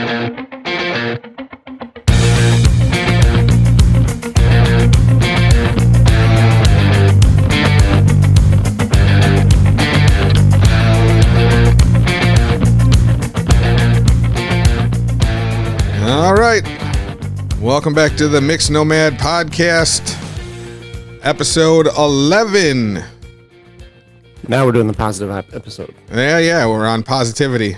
All right. Welcome back to the Mixed Nomad Podcast, episode 11. Now we're doing the positive episode. Yeah, we're on positivity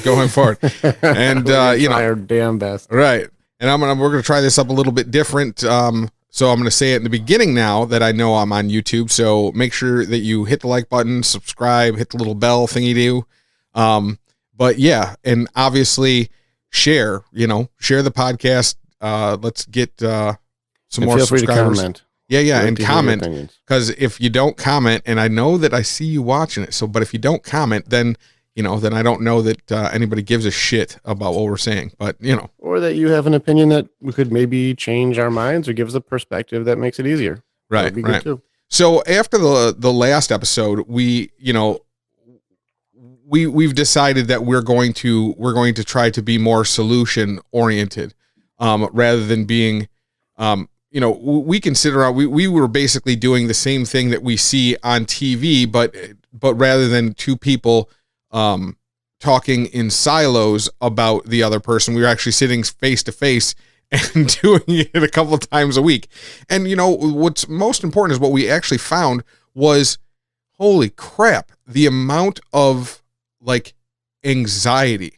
going forward. And, our damn best. Right. And we're going to try this up a little bit different. So I'm going to say it in the beginning now that I know I'm on YouTube. So make sure that you hit the like button, subscribe, hit the little bell thingy do. But yeah, and obviously share the podcast. Let's get some more feel free subscribers. To comment. Yeah, and comment, because if you don't comment, and I know that I see you watching it, but if you don't comment, then I don't know that anybody gives a shit about what we're saying. But or that you have an opinion that we could maybe change our minds or give us a perspective that makes it easier. Right, That'd be right. good too. So after the last episode, we've decided that we're going to try to be more solution oriented, rather than being, we consider we were basically doing the same thing that we see on TV, but rather than two people talking in silos about the other person, we were actually sitting face to face and doing it a couple of times a week. And what's most important is what we actually found was, holy crap, the amount of anxiety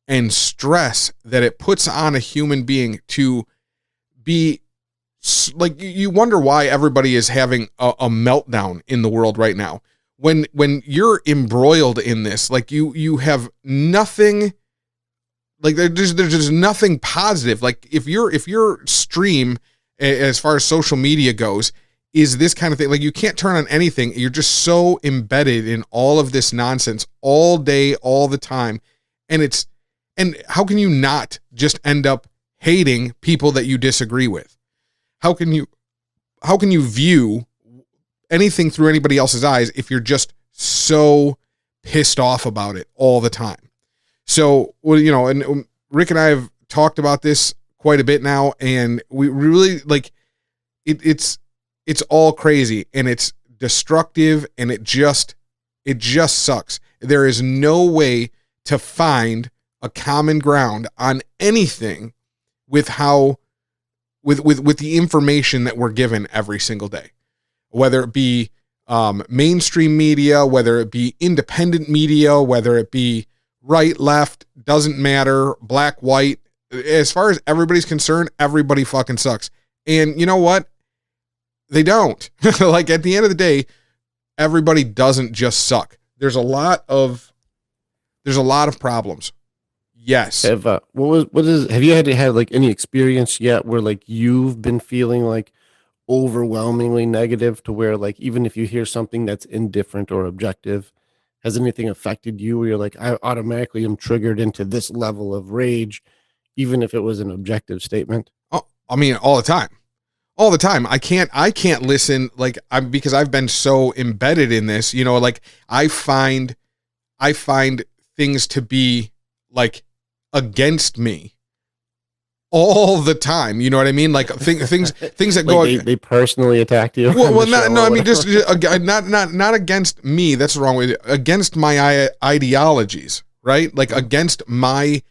and stress that it puts on a human being to be you wonder why everybody is having a meltdown in the world right now. When you're embroiled in this, you have nothing, there's just nothing positive. If your stream as far as social media goes is this kind of thing, you can't turn on anything. You're just so embedded in all of this nonsense all day, all the time. And how can you not just end up hating people that you disagree with? How can you view anything through anybody else's eyes if you're just so pissed off about it all the time? So, and Rick and I have talked about this quite a bit now, and we really it's all crazy and it's destructive, and it just sucks. There is no way to find a common ground on anything with with the information that we're given every single day, whether it be mainstream media, whether it be independent media, whether it be right, left, doesn't matter, black, white. As far as everybody's concerned, everybody fucking sucks. And you know what? They don't. At the end of the day, everybody doesn't just suck. There's a lot of problems. Yes. Have you had any experience yet where you've been feeling overwhelmingly negative to where even if you hear something that's indifferent or objective, has anything affected you where you're I automatically am triggered into this level of rage, even if it was an objective statement? Oh, I mean, all the time. I can't listen because I've been so embedded in this, I find things to be against me all the time. You know what I mean? Things that go. They personally attacked you. Well, no. I mean, just not against me. That's the wrong way. Against my ideologies, right? Against my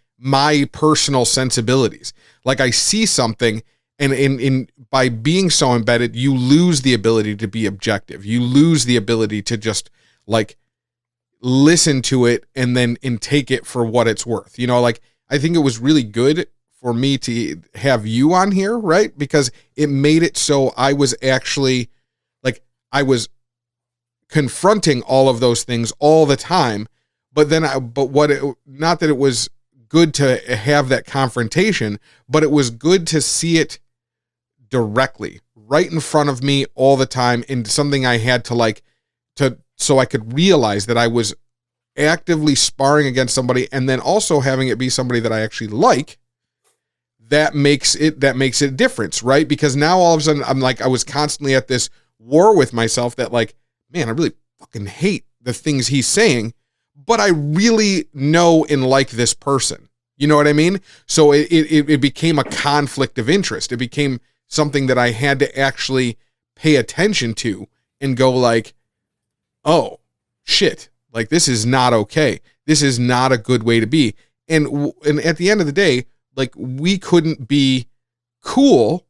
personal sensibilities. I see something, and in by being so embedded, you lose the ability to be objective. You lose the ability to just listen to it and take it for what it's worth. I think it was really good for me to have you on here, right? Because it made it so I was actually I was confronting all of those things all the time, not that it was good to have that confrontation, but it was good to see it directly right in front of me all the time, and something I had to so I could realize that I was actively sparring against somebody, and then also having it be somebody that I actually like. That makes it a difference, right? Because now all of a sudden I'm I was constantly at this war with myself that man, I really fucking hate the things he's saying, but I really know and like this person. You know what I mean? So it became a conflict of interest. It became something that I had to actually pay attention to and go like, oh, shit, like this is not okay. This is not a good way to be. And at the end of the day, like we couldn't be cool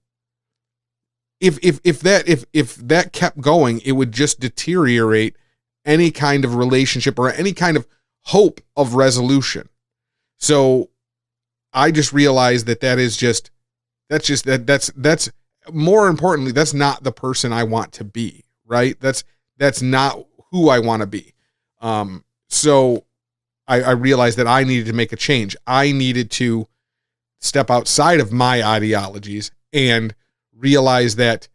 if that kept going, it would just deteriorate any kind of relationship or any kind of hope of resolution. So I just realized that's more importantly, that's not the person I want to be, right? That's not who I want to be. So I realized that I needed to make a change. I needed to step outside of my ideologies and realize that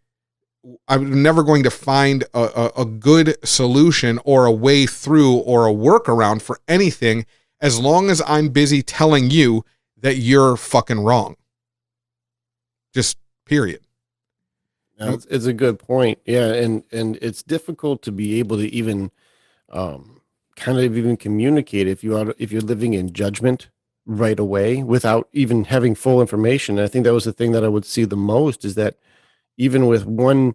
I'm never going to find a good solution or a way through or a workaround for anything as long as I'm busy telling you that you're fucking wrong. Just period. No, it's a good point. Yeah, and it's difficult to be able to even kind of even communicate if you're living in judgment right away without even having full information. And I think that was the thing that I would see the most is that even with one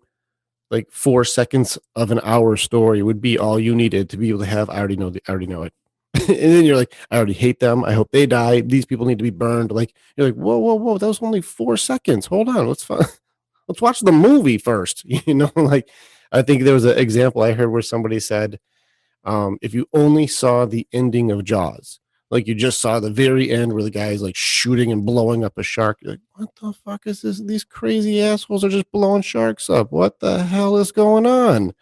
like 4 seconds of an hour story would be all you needed to be able to have. I already know it. And then you're like, I already hate them. I hope they die. These people need to be burned. Like you're like, whoa. That was only 4 seconds. Hold on. Let's watch the movie first. Like I think there was an example I heard where somebody said, if you only saw the ending of Jaws, like you just saw the very end where the guy is like shooting and blowing up a shark. You're like, what the fuck is this? These crazy assholes are just blowing sharks up. What the hell is going on?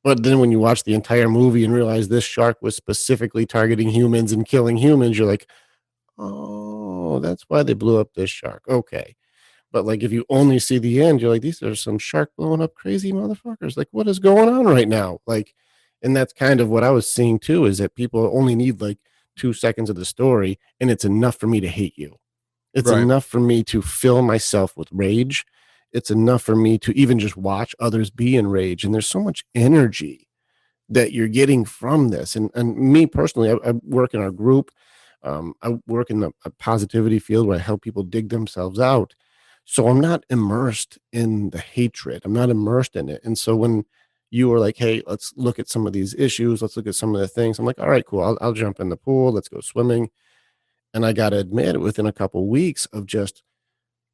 But then when you watch the entire movie and realize this shark was specifically targeting humans and killing humans, you're like, oh, that's why they blew up this shark. Okay. But like if you only see the end, you're like, these are some shark blowing up crazy motherfuckers. Like, what is going on right now? Like, and that's kind of what I was seeing too, is that people only need like 2 seconds of the story, and it's enough for me to hate you. It's Right. enough for me to fill myself with rage. It's enough for me to even just watch others be in rage. And there's so much energy that you're getting from this. And me personally, I work in our group. I work in the positivity field where I help people dig themselves out. So I'm not immersed in the hatred. I'm not immersed in it. And so when you were like, hey, let's look at some of these issues. Let's look at some of the things. I'm like, all right, cool. I'll jump in the pool. Let's go swimming. And I got to admit, within a couple of weeks of just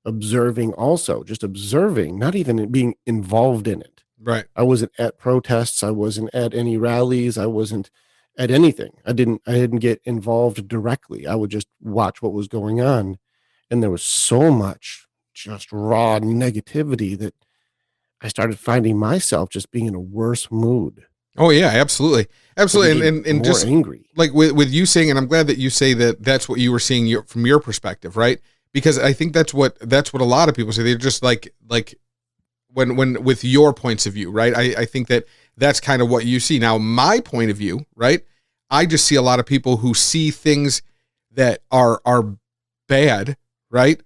observing, not even being involved in it. Right. I wasn't at protests. I wasn't at any rallies. I wasn't at anything. I didn't get involved directly. I would just watch what was going on. And there was so much just raw negativity that I started finding myself just being in a worse mood. Oh yeah, absolutely. And more just angry. like with you saying, and I'm glad that you say that that's what you were seeing from your perspective, right? Because I think that's what a lot of people say. They're just like when with your points of view, right? I think that's kind of what you see. Now, my point of view, right? I just see a lot of people who see things that are bad, right?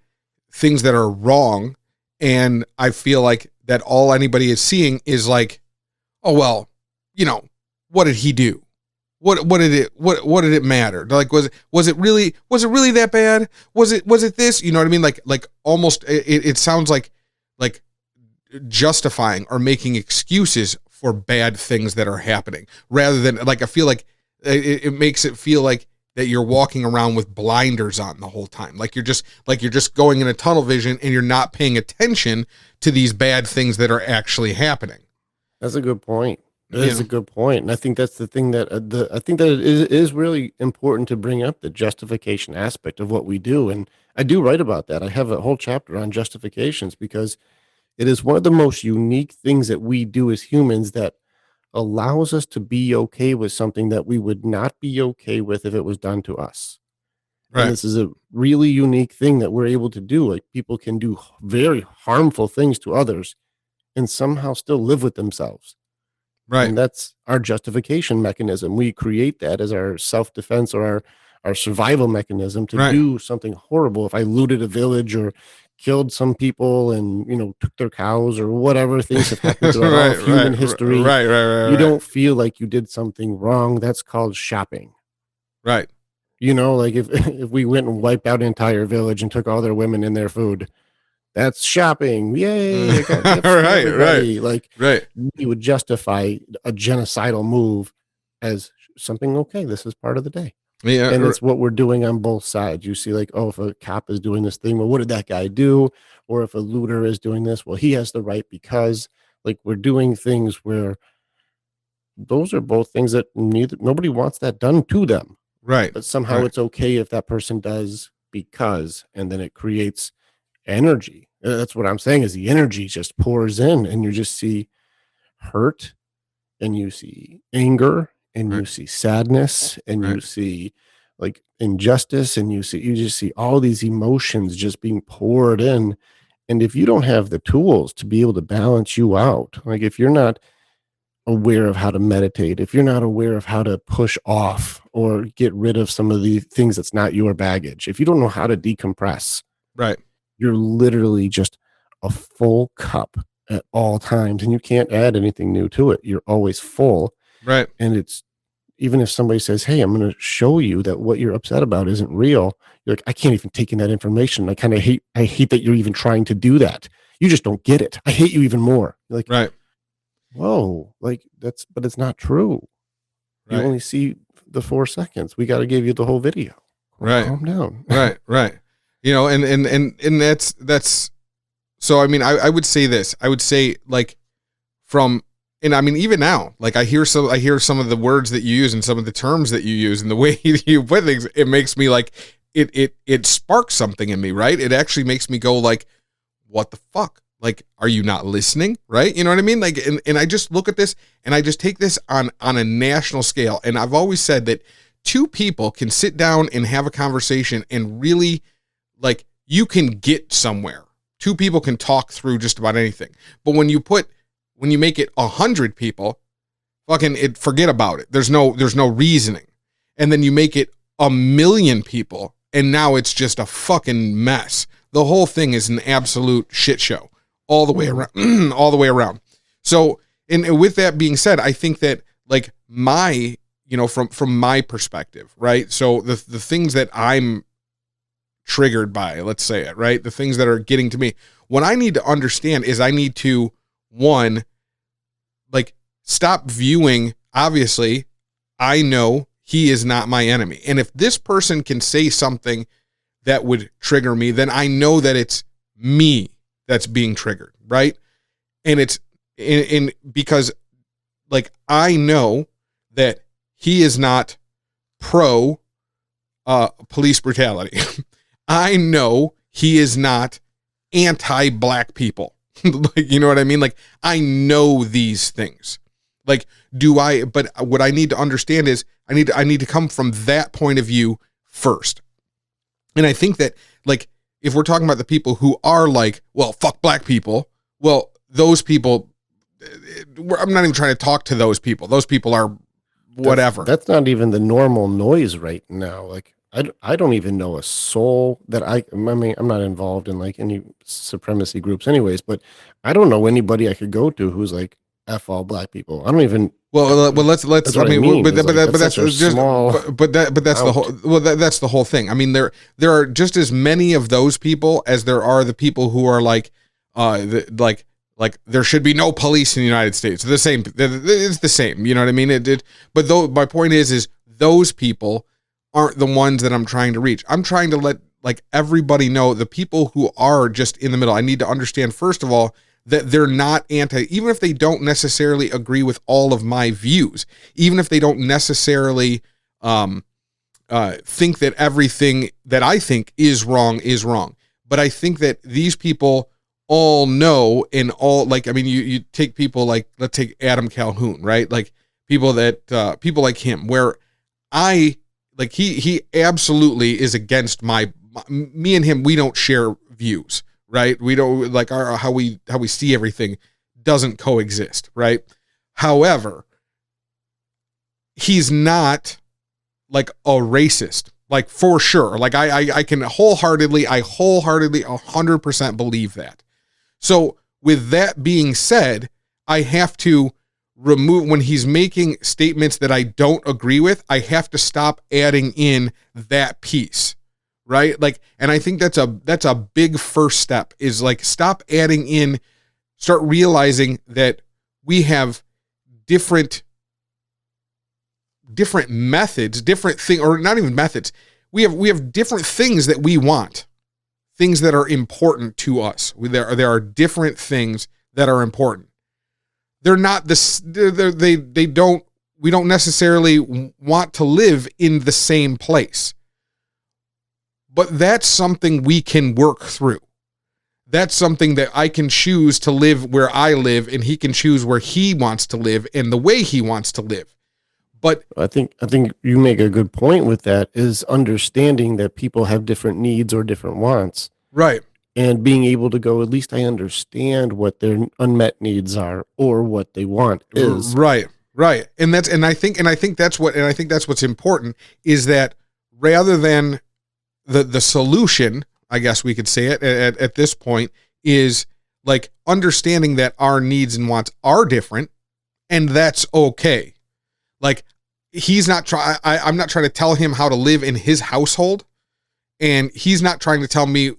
Things that are wrong, and I feel like that all anybody is seeing is like, oh well, what did he do? What did it matter? Like was it really that bad? Was it this? You know what I mean? Like almost it sounds like justifying or making excuses for bad things that are happening, rather than like I feel like it makes it feel like that you're walking around with blinders on the whole time. Like you're just going in a tunnel vision and you're not paying attention to these bad things that are actually happening. That's a good point. That is a good point. And I think that's the thing that I think that it is really important to bring up the justification aspect of what we do. And I do write about that. I have a whole chapter on justifications because it is one of the most unique things that we do as humans that allows us to be okay with something that we would not be okay with if it was done to us. Right. And this is a really unique thing that we're able to do. Like people can do very harmful things to others and somehow still live with themselves. Right. And that's our justification mechanism. We create that as our self-defense or our survival mechanism to do something horrible. If I looted a village or killed some people and took their cows or whatever things have happened throughout human history, right. You don't feel like you did something wrong. That's called shopping. Right. You know, like if if we went and wiped out an entire village and took all their women and their food, that's shopping. Yay! I got gifts for Right, right, everybody. Like right. we would justify a genocidal move as something okay. This is part of the day. Yeah, And it's what we're doing on both sides. You see, like, oh, if a cop is doing this thing, well, what did that guy do? Or if a looter is doing this, well, he has the right because, like, we're doing things where those are both things that nobody wants that done to them. right, But somehow right, it's okay if that person does because, and then it creates energy. That's what I'm saying is the energy just pours in, and you just see hurt, and you see anger, and right, you see sadness, and right, you see like injustice, and you just see all these emotions just being poured in. And if you don't have the tools to be able to balance you out, like if you're not aware of how to meditate, if you're not aware of how to push off or get rid of some of the things that's not your baggage, if you don't know how to decompress, right, you're literally just a full cup at all times and you can't add anything new to it. You're always full. right. And it's even if somebody says, "Hey, I'm going to show you that what you're upset about isn't real," you're like, "I can't even take in that information. I hate that you're even trying to do that. You just don't get it. I hate you even more." You're like, Right. "Whoa, like but it's not true. You Right. only see the 4 seconds. We got to give you the whole video. Right. Calm down." Right. Right. You know, and that's so I mean I would say this. I would say like from and I mean even now, like I hear some of the words that you use and some of the terms that you use and the way you put things, it makes me like it sparks something in me, right? It actually makes me go like, what the fuck? Like, are you not listening? Right? You know what I mean? Like, and I just look at this and I just take this on a national scale. And I've always said that two people can sit down and have a conversation and really like you can get somewhere. Two people can talk through just about anything. But when you make it 100 people, forget about it. There's no reasoning. And then you make it 1,000,000 people and now it's just a fucking mess. The whole thing is an absolute shit show all the way around, all the way around. So, and with that being said, I think that like my, you know, from my perspective, right? So the things that I'm triggered by, let's say it, right? The things that are getting to me, what I need to understand is I need to, one, like stop viewing, obviously, I know he is not my enemy. And if this person can say something that would trigger me, then I know that it's me that's being triggered, right? And it's in because like I know that he is not pro police brutality. I know he is not anti-black people. Like, you know what I mean? Like I know these things. Like but what I need to understand is I need to come from that point of view first. And I think that like if we're talking about the people who are like, well, fuck black people, well, those people, I'm not even trying to talk to those people. Those people are whatever. That's not even the normal noise right now. Like I don't even know a soul that I mean, I'm not involved in like any supremacy groups anyways, but I don't know anybody I could go to who's like F all black people. I don't even Well, let's. I mean, but that's that's such a just. small But that's the whole. Well, that's the whole thing. I mean, there are just as many of those people as there are the people who are like, like there should be no police in the United States. The same. It's the same. You know what I mean? But though my point is those people aren't the ones that I'm trying to reach. I'm trying to let like everybody know the people who are just in the middle. I need to understand first of all that they're not even if they don't necessarily agree with all of my views, even if they don't necessarily think that everything that I think is wrong. But I think that these people all know and all like, I mean, you take people like, let's take Adam Calhoun, right? Like people people like him, where he absolutely is against me and him. We don't share views. Right? We don't like how we see everything doesn't coexist, right? However, he's not like a racist, like for sure. Like I can wholeheartedly 100% believe that. So with that being said, I have to when he's making statements that I don't agree with, I have to stop adding in that piece, right? Like, and I think that's a big first step, is like, start realizing that we have different methods, or not even methods. We have different things that we want, things that are important to us. There are different things that are important. They're not this. We don't necessarily want to live in the same place, but that's something we can work through. That's something that I can choose to live where I live, and he can choose where he wants to live and the way he wants to live. But I think you make a good point with that, is understanding that people have different needs or different wants. Right. And being able to go, at least I understand what their unmet needs are or what they want is. Right. And I think that's what's important, is that rather than the solution, I guess we could say it at this point, is like understanding that our needs and wants are different, and that's okay. Like, I'm not trying to tell him how to live in his household, and he's not trying to tell me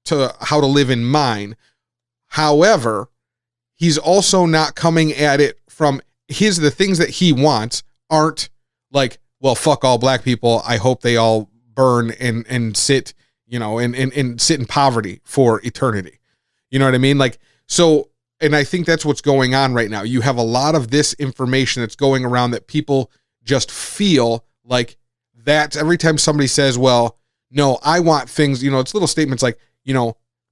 how to live in mine. However, he's also not coming at it from the things that he wants aren't like, well, fuck all black people, I hope they all burn and sit, and sit in poverty for eternity. You know what I mean? Like, so, and I think that's what's going on right now. You have a lot of this information that's going around that people just feel like, that's every time somebody says, well, no, I want things, it's little statements like,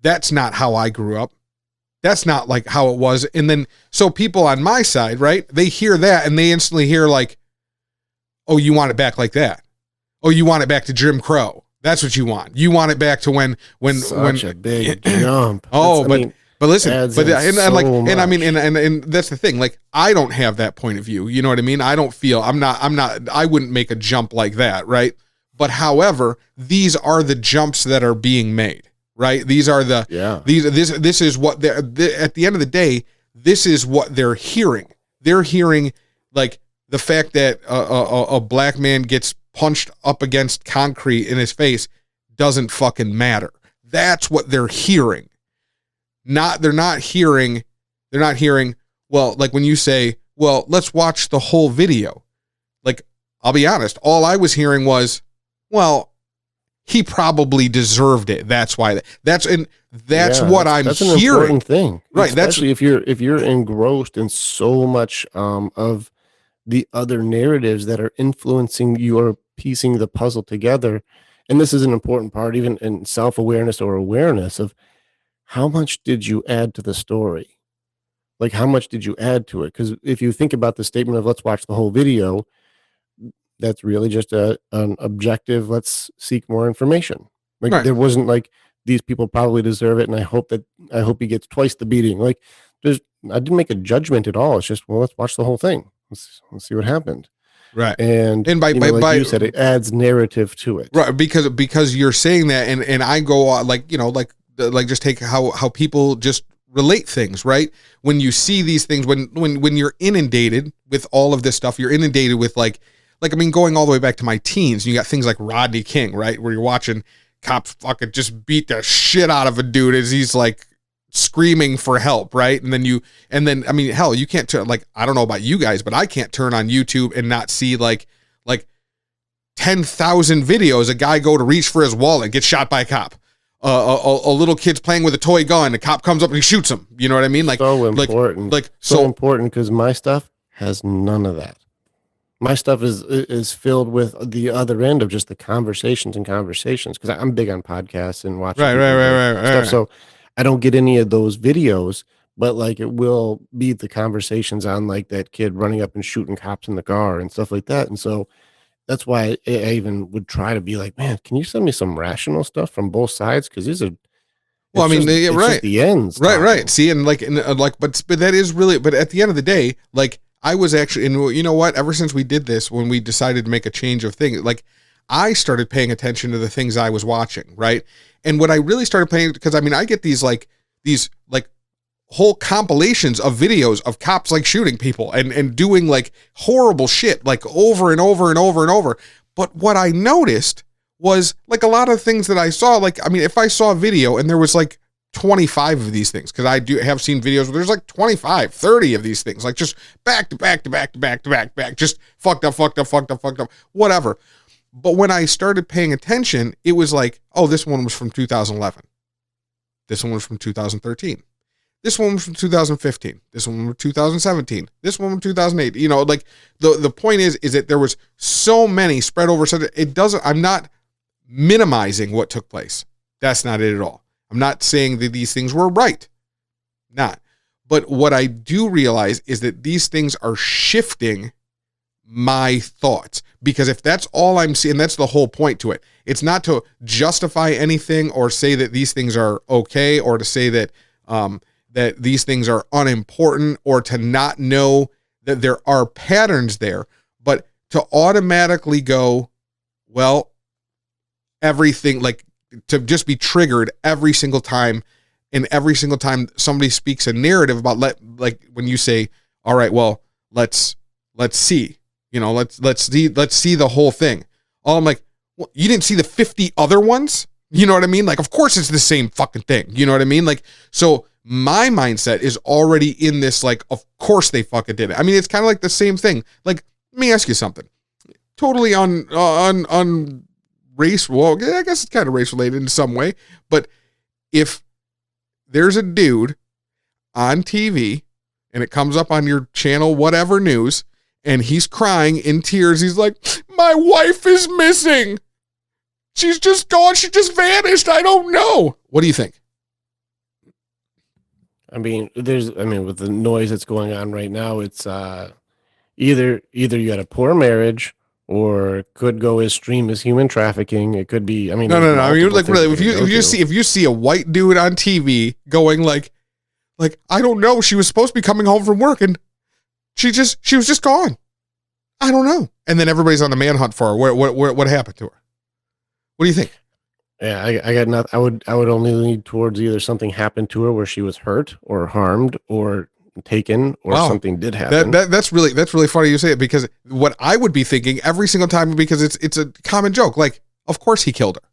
that's not how I grew up. That's not like how it was. And then, so people on my side, right, they hear that and they instantly hear like, oh, you want it back like that. Oh, you want it back to Jim Crow. That's what you want. You want it back to when Such a big jump. Oh, but listen, and that's the thing. Like, I don't have that point of view. You know what I mean? I don't feel I wouldn't make a jump like that. Right. But however, these are the jumps that are being made, right? These are this is what they're, at the end of the day, this is what they're hearing. They're hearing like the fact that a black man gets punched up against concrete in his face doesn't fucking matter. That's what they're hearing. They're not hearing, well, like when you say, well, let's watch the whole video. Like, I'll be honest, all I was hearing was, well, he probably deserved it. That's why that's what I'm that's hearing. An important thing. Right. Especially if you're engrossed in so much of the other narratives that are influencing your piecing the puzzle together. And this is an important part, even in self-awareness or awareness of how much did you add to the story? Like, how much did you add to it? Because if you think about the statement of let's watch the whole video, that's really just an objective, let's seek more information. Like, right. There wasn't like, these people probably deserve it, and I hope he gets twice the beating. Like, I didn't make a judgment at all. It's just, well, let's watch the whole thing. Let's see what happened. Right. And by you said, it adds narrative to it. Right. Because you're saying that, and I go like just take how people just relate things, right? When you see these things, when you're inundated with all of this stuff, you're inundated with like, I mean, going all the way back to my teens, you got things like Rodney King, right? Where you're watching cops fucking just beat the shit out of a dude as he's like screaming for help, right? And then I mean, hell, you can't turn, like, I don't know about you guys, but I can't turn on YouTube and not see like 10,000 videos, a guy go to reach for his wallet, get shot by a cop. A little kid's playing with a toy gun, a cop comes up and he shoots him. You know what I mean? Like, so important. So important, because my stuff has none of that. My stuff is filled with the other end of just the conversations, because I'm big on podcasts and watching stuff. So I don't get any of those videos, but like it will be the conversations on like that kid running up and shooting cops in the car and stuff like that. And so that's why I even would try to be like, man, can you send me some rational stuff from both sides? Because these are, well, I mean, right, the ends, right. See, and like, but that is really, but at the end of the day, like, I was actually, and you know what, ever since we did this, when we decided to make a change of things, like, I started paying attention to the things I was watching, right? And what I really started paying, because I mean, I get these whole compilations of videos of cops like shooting people and doing like horrible shit like over and over and over and over. But what I noticed was like a lot of things that I saw, like, I mean, if I saw a video and there was like 25 of these things, because I do have seen videos where there's like 25, 30 of these things, like just back to back to back to back to back, back, just fucked up, whatever. But when I started paying attention, it was like, oh, this one was from 2011. This one was from 2013. This one was from 2015. This one was 2017. This one was 2008. You know, like the point is that there was so many spread over. So it doesn't, I'm not minimizing what took place. That's not it at all. I'm not saying that these things were right. Not. But what I do realize is that these things are shifting my thoughts, because if that's all I'm seeing, that's the whole point to it. It's not to justify anything or say that these things are okay, or to say that that these things are unimportant, or to not know that there are patterns there, but to automatically go, well, everything, like to just be triggered every single time, and every single time somebody speaks a narrative about like when you say, all right, well, let's see. You know, let's see the whole thing. Oh, I'm like, well, you didn't see the 50 other ones? You know what I mean? Like, of course it's the same fucking thing. You know what I mean? Like, so my mindset is already in this, like, of course they fucking did it. I mean, it's kind of like the same thing. Like, let me ask you something. Totally on race. Well, I guess it's kind of race related in some way. But if there's a dude on TV and it comes up on your channel, whatever news, and he's crying in tears. He's like, my wife is missing. She's just gone. She just vanished. I don't know. What do you think? I mean, with the noise that's going on right now, it's either you had a poor marriage, or could go as extreme as human trafficking. It could be, I mean, no. I mean, like, really, if you see a white dude on TV going like, I don't know, she was supposed to be coming home from work and she was just gone. I don't know. And then everybody's on the manhunt for her. What happened to her? What do you think? Yeah, I got nothing. I would only lean towards either something happened to her where she was hurt or harmed or taken, or something did happen. That's really funny you say it, because what I would be thinking every single time, because it's a common joke, like, of course he killed her.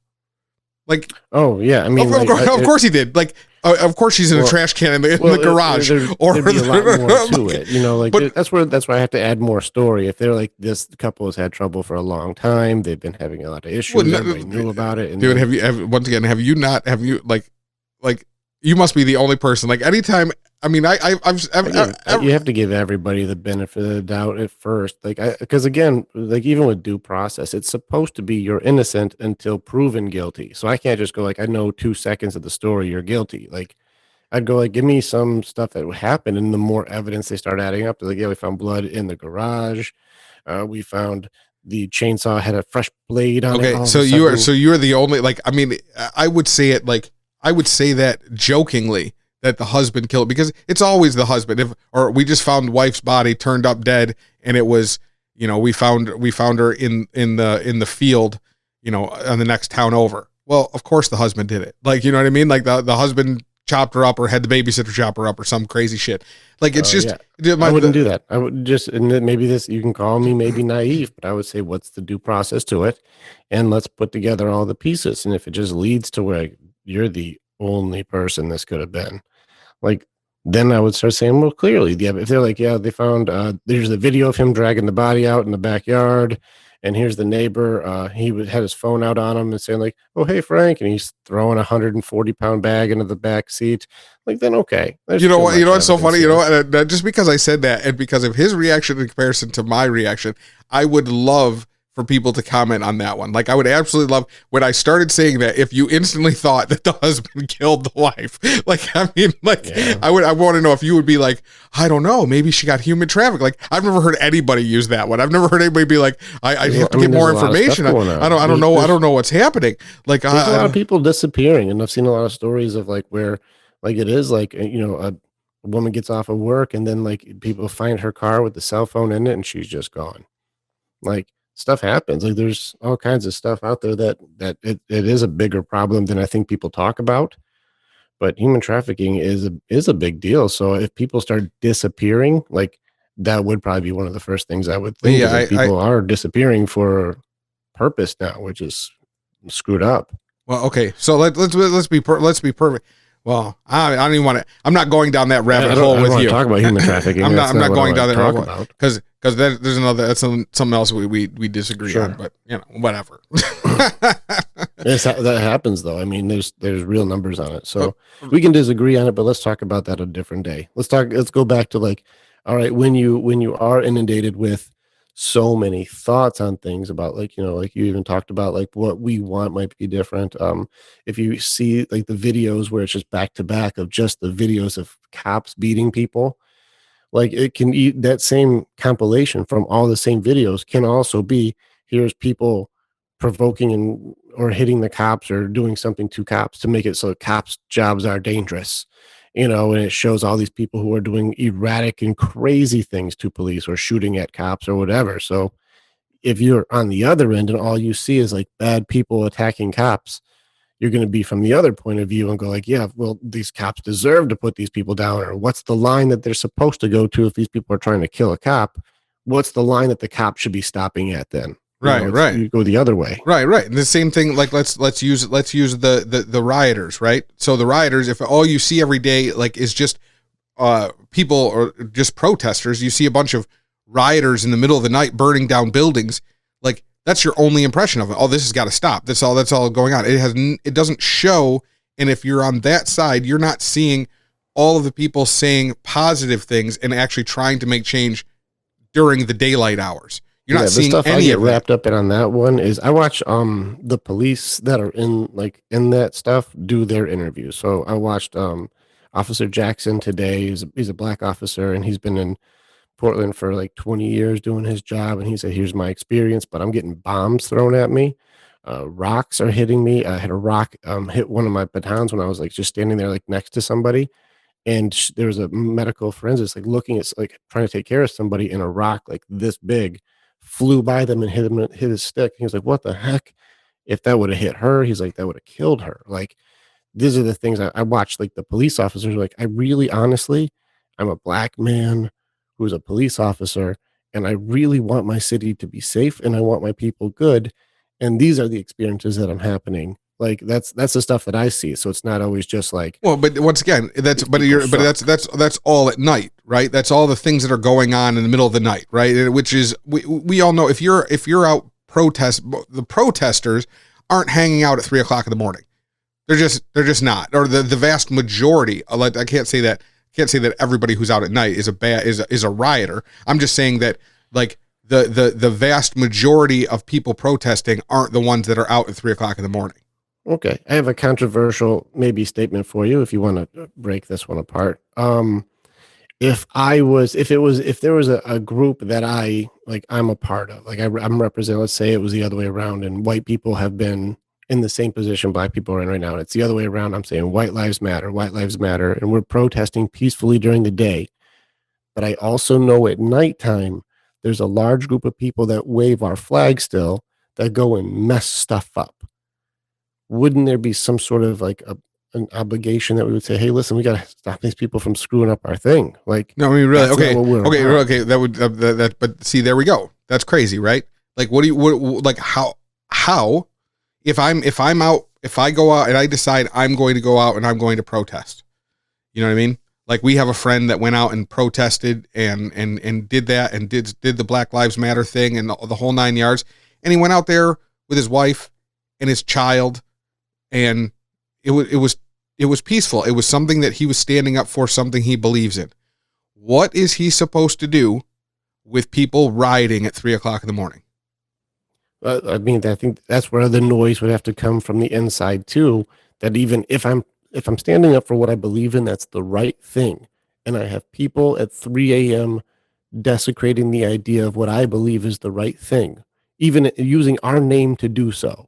Like, oh yeah, I mean, of course he did. Like, of course she's in a trash can in the garage. There'd be a lot more to it, you know. Like, but that's where I have to add more story. If they're like, this couple has had trouble for a long time, they've been having a lot of issues. Everybody knew about it. And dude, have you you must be the only person. Like, anytime. I mean, you have to give everybody the benefit of the doubt at first, like, because again, like, even with due process, it's supposed to be you're innocent until proven guilty. So I can't just go like, I know 2 seconds of the story, you're guilty. Like, I'd go like, give me some stuff that would happen, and the more evidence they start adding up, they're like, yeah, we found blood in the garage, we found the chainsaw had a fresh blade on it. Okay, so you're the only, like, I mean, I would say that jokingly, that the husband killed, because it's always the husband. Or we just found wife's body turned up dead, and it was, you know, we found her in the field, you know, on the next town over. Well, of course the husband did it. Like, you know what I mean? Like the husband chopped her up, or had the babysitter chop her up, or some crazy shit. Like, it's just, yeah. I wouldn't do that. I would just, and maybe this, you can call me maybe naive, but I would say, what's the due process to it? And let's put together all the pieces. And if it just leads to where you're the only person this could have been, like, then I would start saying, well, clearly, if they're like, yeah, they found, there's the video of him dragging the body out in the backyard, and here's the neighbor, he had his phone out on him and saying like, oh, hey, Frank, and he's throwing a 140-pound bag into the back seat, like, then okay. You know what's so funny? You know, just because I said that, and because of his reaction in comparison to my reaction, I would love for people to comment on that one. Like, I would absolutely love, when I started saying that, if you instantly thought that the husband killed the wife. Like, I mean, like, yeah. I want to know if you would be like, I don't know, maybe she got human trafficked. Like, I've never heard anybody use that one. I've never heard anybody be like, I have to get more information. I don't know what's happening. Like, there's a lot of people disappearing, and I've seen a lot of stories of like where, like, it is like, you know, a woman gets off of work, and then like people find her car with the cell phone in it, and she's just gone. Like, stuff happens. Like, there's all kinds of stuff out there that it is a bigger problem than I think people talk about. but human trafficking is a big deal. So if people start disappearing, like that would probably be one of the first things I would But think yeah, is like people are disappearing for purpose now, which is screwed up. well, okay. So let's be perfect. Well, I don't even want to. I'm not going down that rabbit hole I with don't you. talk about human trafficking. I'm not what I going wanna down that talk rabbit hole about. because there's another that's something else we disagree Sure. on. But whatever. That happens though. I mean, there's real numbers on it, so we can disagree on it. But let's talk about that a different day. Let's go back to like, all right, when you are inundated with so many thoughts on things about like like you even talked about like what we want might be different. If you see like the videos where it's just back to back of just the videos of cops beating people, like it can eat that same compilation from all the same videos can also be here's people provoking and or hitting the cops or doing something to cops to make it so cops jobs are dangerous, and it shows all these people who are doing erratic and crazy things to police or shooting at cops or whatever. So if you're on the other end and all you see is like bad people attacking cops, you're going to be from the other point of view and go like, yeah, well, these cops deserve to put these people down, or what's the line that they're supposed to go to if these people are trying to kill a cop? What's the line that the cop should be stopping at then? Right. You go the other way. Right. And the same thing. Like let's use the rioters. Right. So the rioters, if all you see every day like is just people or just protesters, you see a bunch of rioters in the middle of the night burning down buildings. Like that's your only impression of it. Oh, this has got to stop. That's all going on. It doesn't show. And if you're on that side, you're not seeing all of the people saying positive things and actually trying to make change during the daylight hours. You're not seeing the stuff any I get of wrapped up in on that one is I watch the police that are in that stuff do their interviews. So I watched Officer Jackson today. He's a black officer and he's been in Portland for like 20 years doing his job, and he said, here's my experience, but I'm getting bombs thrown at me. Rocks are hitting me. I had a rock hit one of my batons when I was like just standing there like next to somebody, and there was a medical forensics like looking at like trying to take care of somebody, and a rock like this big flew by them and hit his stick. He was like, what the heck? If that would have hit her, he's like, that would have killed her. Like, these are the things I watched. Like the police officers are like, I really honestly, I'm a black man who's a police officer, and I really want my city to be safe and I want my people good. And these are the experiences that I'm happening. Like that's the stuff that I see. So it's not always just like, well, but once again, that's that's all at night, right? That's all the things that are going on in the middle of the night, right? Which is we all know if you're out the protesters aren't hanging out at 3:00 in the morning. They're just not, or the vast majority. I can't say that everybody who's out at night is a rioter. I'm just saying that like the vast majority of people protesting aren't the ones that are out at 3:00 in the morning. okay, I have a controversial maybe statement for you if you want to break this one apart. If there was a group that I'm a part of, like I'm representing, let's say it was the other way around and white people have been in the same position black people are in right now. And it's the other way around. I'm saying white lives matter, and we're protesting peacefully during the day. But I also know at nighttime, there's a large group of people that wave our flag still that go and mess stuff up. Wouldn't there be some sort of like an obligation that we would say, hey, listen, we got to stop these people from screwing up our thing? Like, no, I mean, really, okay. Okay. That would, but see, there we go. That's crazy, right? Like, how, if I go out and I decide I'm going to go out and I'm going to protest, you know what I mean? Like we have a friend that went out and protested and did that and did the Black Lives Matter thing and the whole 9 yards. And he went out there with his wife and his child, and it was peaceful. It was something that he was standing up for, something he believes in. What is he supposed to do with people rioting at 3:00 in the morning? I mean, I think that's where the noise would have to come from the inside too. That even if I'm standing up for what I believe in, that's the right thing, and I have people at 3 a.m. desecrating the idea of what I believe is the right thing, even using our name to do so,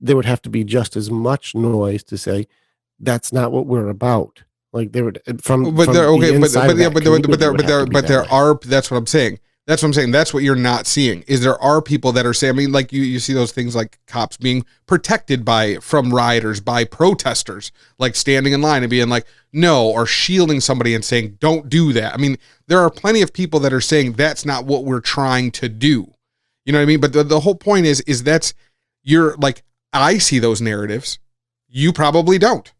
there would have to be just as much noise to say that's not what we're about. Like there would from But from there, the okay, inside of that community, it would have to be but there that way. are. That's what I'm saying. That's what I'm saying. That's what you're not seeing is there are people that are saying, I mean, like you see those things like cops being protected from rioters, by protesters, like standing in line and being like, no, or shielding somebody and saying, don't do that. I mean, there are plenty of people that are saying that's not what we're trying to do. You know what I mean? But the whole point is that's you're like, I see those narratives. You probably don't.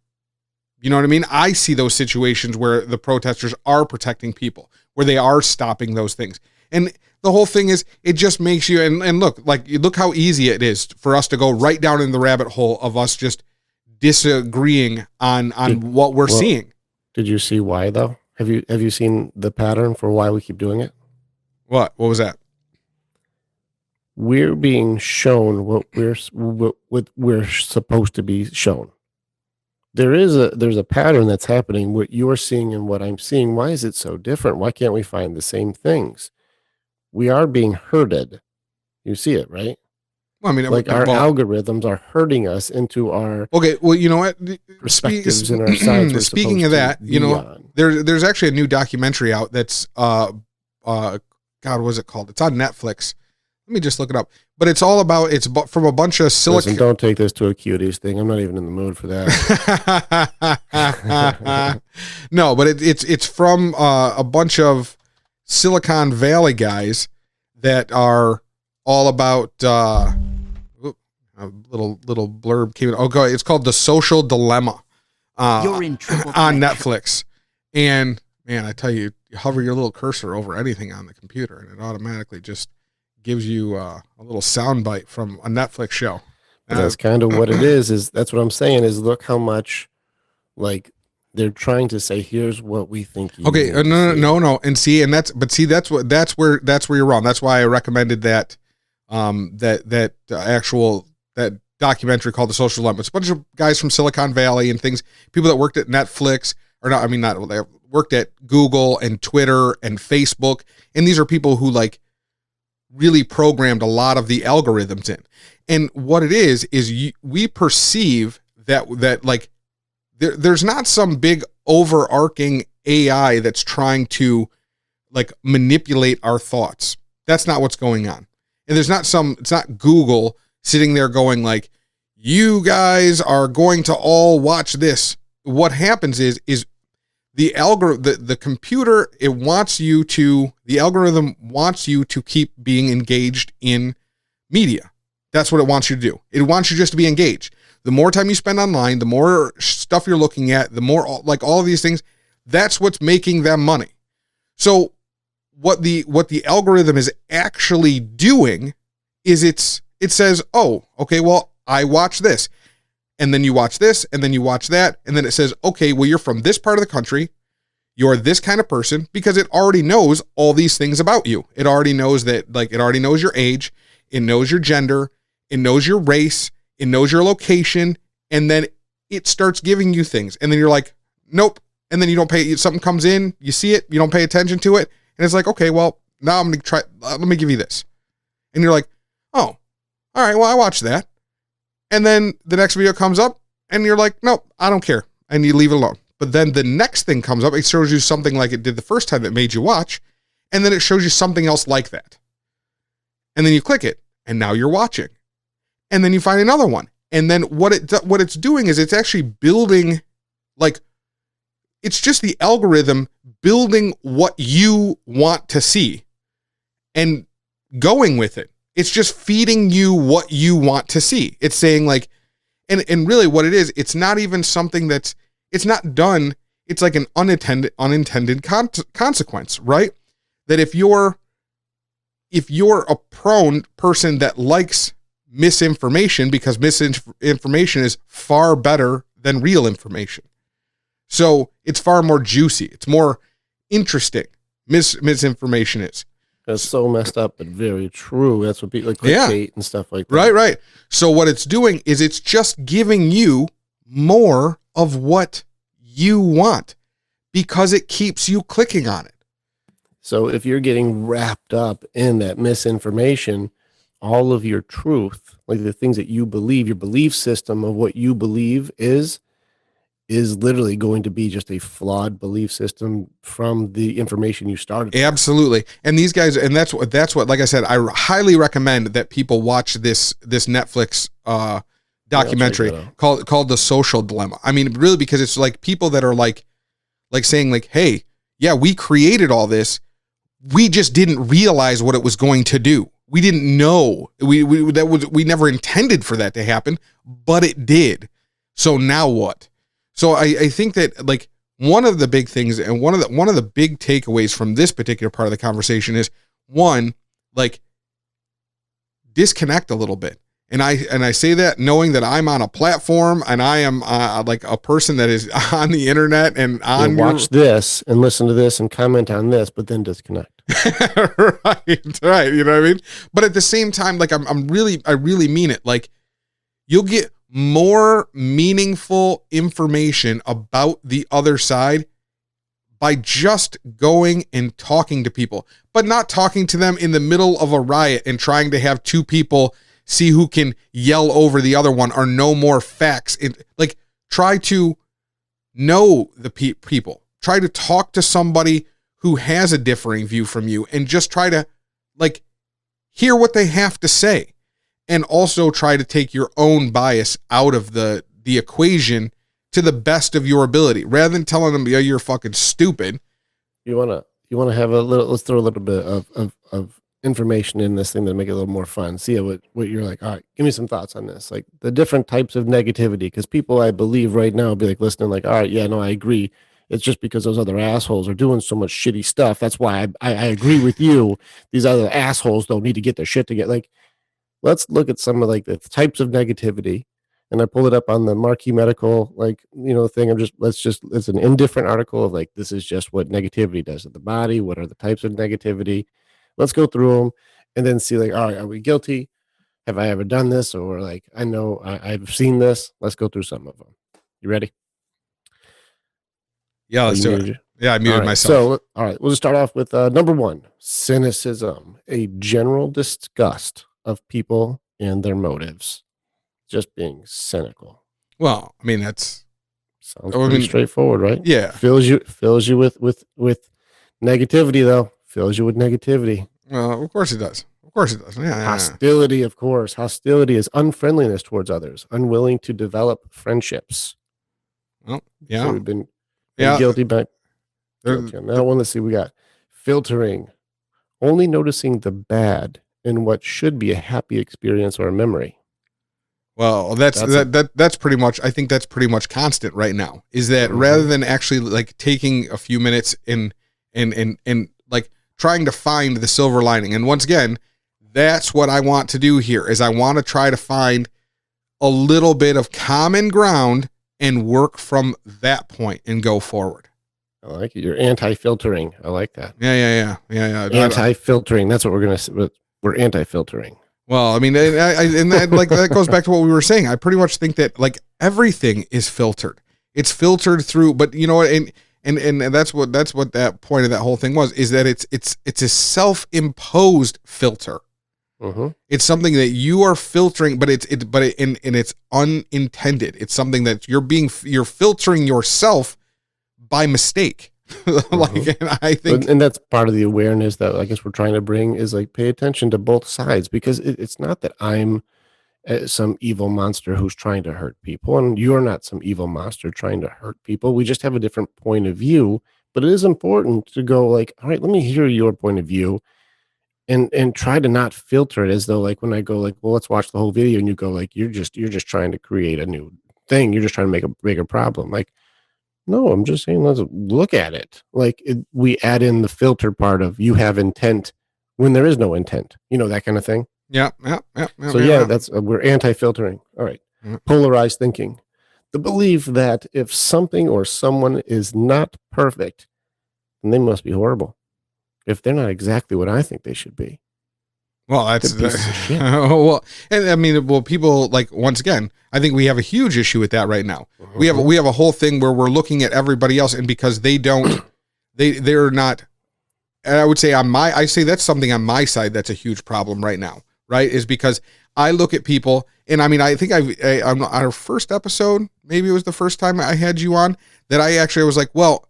You know what I mean? I see those situations where the protesters are protecting people, where they are stopping those things. And the whole thing is, it just makes you, and look how easy it is for us to go right down in the rabbit hole of us just disagreeing on what we're seeing. Did you see why though? Have you seen the pattern for why we keep doing it? What was that? We're being shown what we're supposed to be shown. There's a pattern that's happening. What you're seeing and what I'm seeing. Why is it so different? Why can't we find the same things? We are being herded. You see it, right? Well, I mean, like our algorithms are herding us into our okay. Well, you know what? Perspectives in our sides. Speaking of that, you know, there's actually a new documentary out that's God, what was it called? It's on Netflix. Let me just look it up. But it's all about from a bunch of silicon. Listen, don't take this to a cuties thing. I'm not even in the mood for that. No, but it's from a bunch of Silicon Valley guys that are all about a little blurb came in. Okay, it's called The Social Dilemma. You're in trouble on Netflix. And man, I tell you, you hover your little cursor over anything on the computer and it automatically just gives you a little soundbite from a Netflix show. And that's kind of what it is that's what I'm saying is look how much like they're trying to say, here's what we think. Okay. No. And see, that's where you're wrong. That's why I recommended that that documentary called The Social Dilemma. It's a bunch of guys from Silicon Valley and things, people that worked at Netflix they worked at Google and Twitter and Facebook. And these are people who like really programmed a lot of the algorithms in. And what it is we perceive that like there's not some big overarching AI that's trying to like manipulate our thoughts. That's not what's going on. And it's not Google sitting there going like, you guys are going to all watch this. What happens is the computer, the algorithm wants you to keep being engaged in media. That's what it wants you to do. It wants you just to be engaged. The more time you spend online, the more stuff you're looking at, the more like all of these things, that's what's making them money. So what the algorithm is actually doing is it says, oh, okay, well, I watch this. And then you watch this, and then you watch that. And then it says, okay, well, you're from this part of the country. You're this kind of person, because it already knows all these things about you. It already knows that, like, it already knows your age. It knows your gender. It knows your race. It knows your location. And then it starts giving you things. And then you're like, nope. And then you don't pay, something comes in, you see it, you don't pay attention to it. And it's like, okay, well, now I'm going to try, let me give you this. And you're like, oh, all right, well, I watched that. And then the next video comes up and you're like, nope, I don't care. And you leave it alone. But then the next thing comes up, it shows you something like it did the first time that made you watch. And then it shows you something else like that. And then you click it and now you're watching. And then you find another one. And then what it's doing is it's actually building, like, it's just the algorithm building what you want to see and going with it. It's just feeding you what you want to see. It's saying like, and really what it is, it's not even something it's not done. It's like an unintended consequence, right? That if you're a prone person that likes misinformation, because misinformation is far better than real information. So it's far more juicy. It's more interesting. Misinformation is. That's so messed up, but very true. That's what people like clickbait and stuff like that. Right. So what it's doing is it's just giving you more of what you want because it keeps you clicking on it. So if you're getting wrapped up in that misinformation, all of your truth, like the things that you believe, your belief system of what you believe is is literally going to be just a flawed belief system from the information you started. Absolutely. And these guys, and that's what, like I said, I highly recommend that people watch this Netflix documentary called The Social Dilemma. I mean, really, because it's like people that are like saying like, hey, yeah, we created all this. We just didn't realize what it was going to do. We didn't know we never intended for that to happen, but it did. So now what? So I think that like one of the big things and one of the big takeaways from this particular part of the conversation is, one, like, disconnect a little bit. And I say that knowing that I'm on a platform and I am like a person that is on the internet and on watch this and listen to this and comment on this, but then disconnect. right. You know what I mean? But at the same time, like I really mean it. Like, you'll get more meaningful information about the other side by just going and talking to people, but not talking to them in the middle of a riot and trying to have two people see who can yell over the other one or know more facts. Like, try to know the people. Try to talk to somebody who has a differing view from you and just try to, like, hear what they have to say. And also try to take your own bias out of the equation to the best of your ability, rather than telling them, yeah, you're fucking stupid. You wanna have a little, let's throw a little bit of information in this thing to make it a little more fun. See what you're like. All right, give me some thoughts on this. Like the different types of negativity, because people, I believe right now, be like listening, like, all right, yeah, no, I agree. It's just because those other assholes are doing so much shitty stuff. That's why I agree with you. These other assholes don't need to get their shit together. Like, let's look at some of like the types of negativity. And I pulled it up on the Marquee Medical, like, thing. It's an indifferent article of like, this is just what negativity does to the body. What are the types of negativity? Let's go through them and then see, like, all right, are we guilty? Have I ever done this? Or like, I know I've seen this. Let's go through some of them. You ready? Yeah, let's do it. Yeah, I muted myself. So, all right, we'll just start off with number one, cynicism, a general disgust of people and their motives. Just being cynical. Well, I mean, that's sounds pretty straightforward, right? Yeah. Fills you with negativity, though. Fills you with negativity. Well, of course it does. Of course it does. Yeah. Hostility, of course. Hostility is unfriendliness towards others, unwilling to develop friendships. Well, yeah. So we've been guilty by guilty on that one. Let's see. We got filtering, only noticing the bad in what should be a happy experience or a memory. Well, that's pretty much, I think that's pretty much constant right now, is that rather than actually like taking a few minutes and like trying to find the silver lining. And once again, that's what I want to do here, is I want to try to find a little bit of common ground and work from that point and go forward. I like it. You're anti-filtering. I like that. Yeah. Anti-filtering. That's what we're going to, we're anti-filtering. Well, I mean, and that, like, that goes back to what we were saying. I pretty much think that like everything is filtered. It's filtered through, but you know what? And that's what that point of that whole thing was, is that it's a self-imposed filter. Mm-hmm. It's something that you are filtering, but it's unintended. It's something that you're filtering yourself by mistake. Like, and I think, and that's part of the awareness that I guess we're trying to bring, is like, pay attention to both sides, because it's not that I'm some evil monster who's trying to hurt people, and you're not some evil monster trying to hurt people. We just have a different point of view, but it is important to go like, all right, let me hear your point of view, and try to not filter it as though, like, when I go like, well, let's watch the whole video, and you go like, you're just trying to create a new thing. You're just trying to make a bigger problem. Like, no, I'm just saying, let's look at it. Like, we add in the filter part of, you have intent when there is no intent, that kind of thing. Yeah. So that's, we're anti-filtering. All right. Mm-hmm. Polarized thinking, the belief that if something or someone is not perfect, then they must be horrible. If they're not exactly what I think they should be. Well, that's well, and I mean, people, like, once again, I think we have a huge issue with that right now. Mm-hmm. We have a whole thing where we're looking at everybody else, and because they don't, they're not. And I would say I say that's something on my side that's a huge problem right now. Right, is because I look at people, and I mean, I think on our first episode, maybe it was the first time I had you on, that I actually was like, well,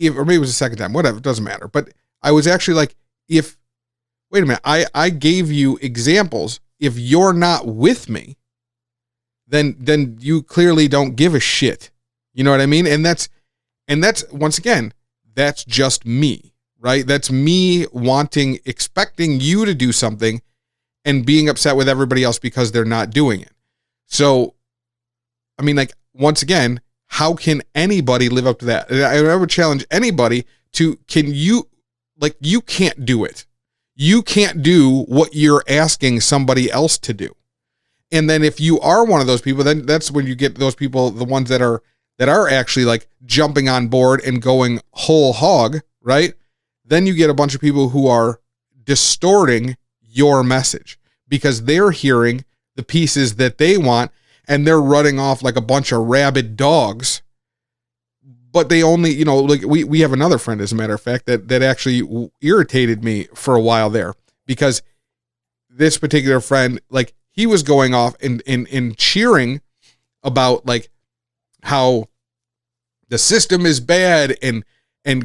or maybe it was the second time, whatever, it doesn't matter. But I was actually like, wait a minute, I gave you examples. If you're not with me, then you clearly don't give a shit. You know what I mean? And that's once again, that's just me, right? That's me expecting you to do something and being upset with everybody else because they're not doing it. So, I mean, like, once again, how can anybody live up to that? I would challenge anybody to, you can't do it. You can't do what you're asking somebody else to do. And then if you are one of those people, then that's when you get those people, the ones that are actually like jumping on board and going whole hog, right? Then you get a bunch of people who are distorting your message because they're hearing the pieces that they want and they're running off like a bunch of rabid dogs. But they only, you know, like we have another friend, as a matter of fact, that actually irritated me for a while there, because this particular friend, like, he was going off and cheering about like how the system is bad and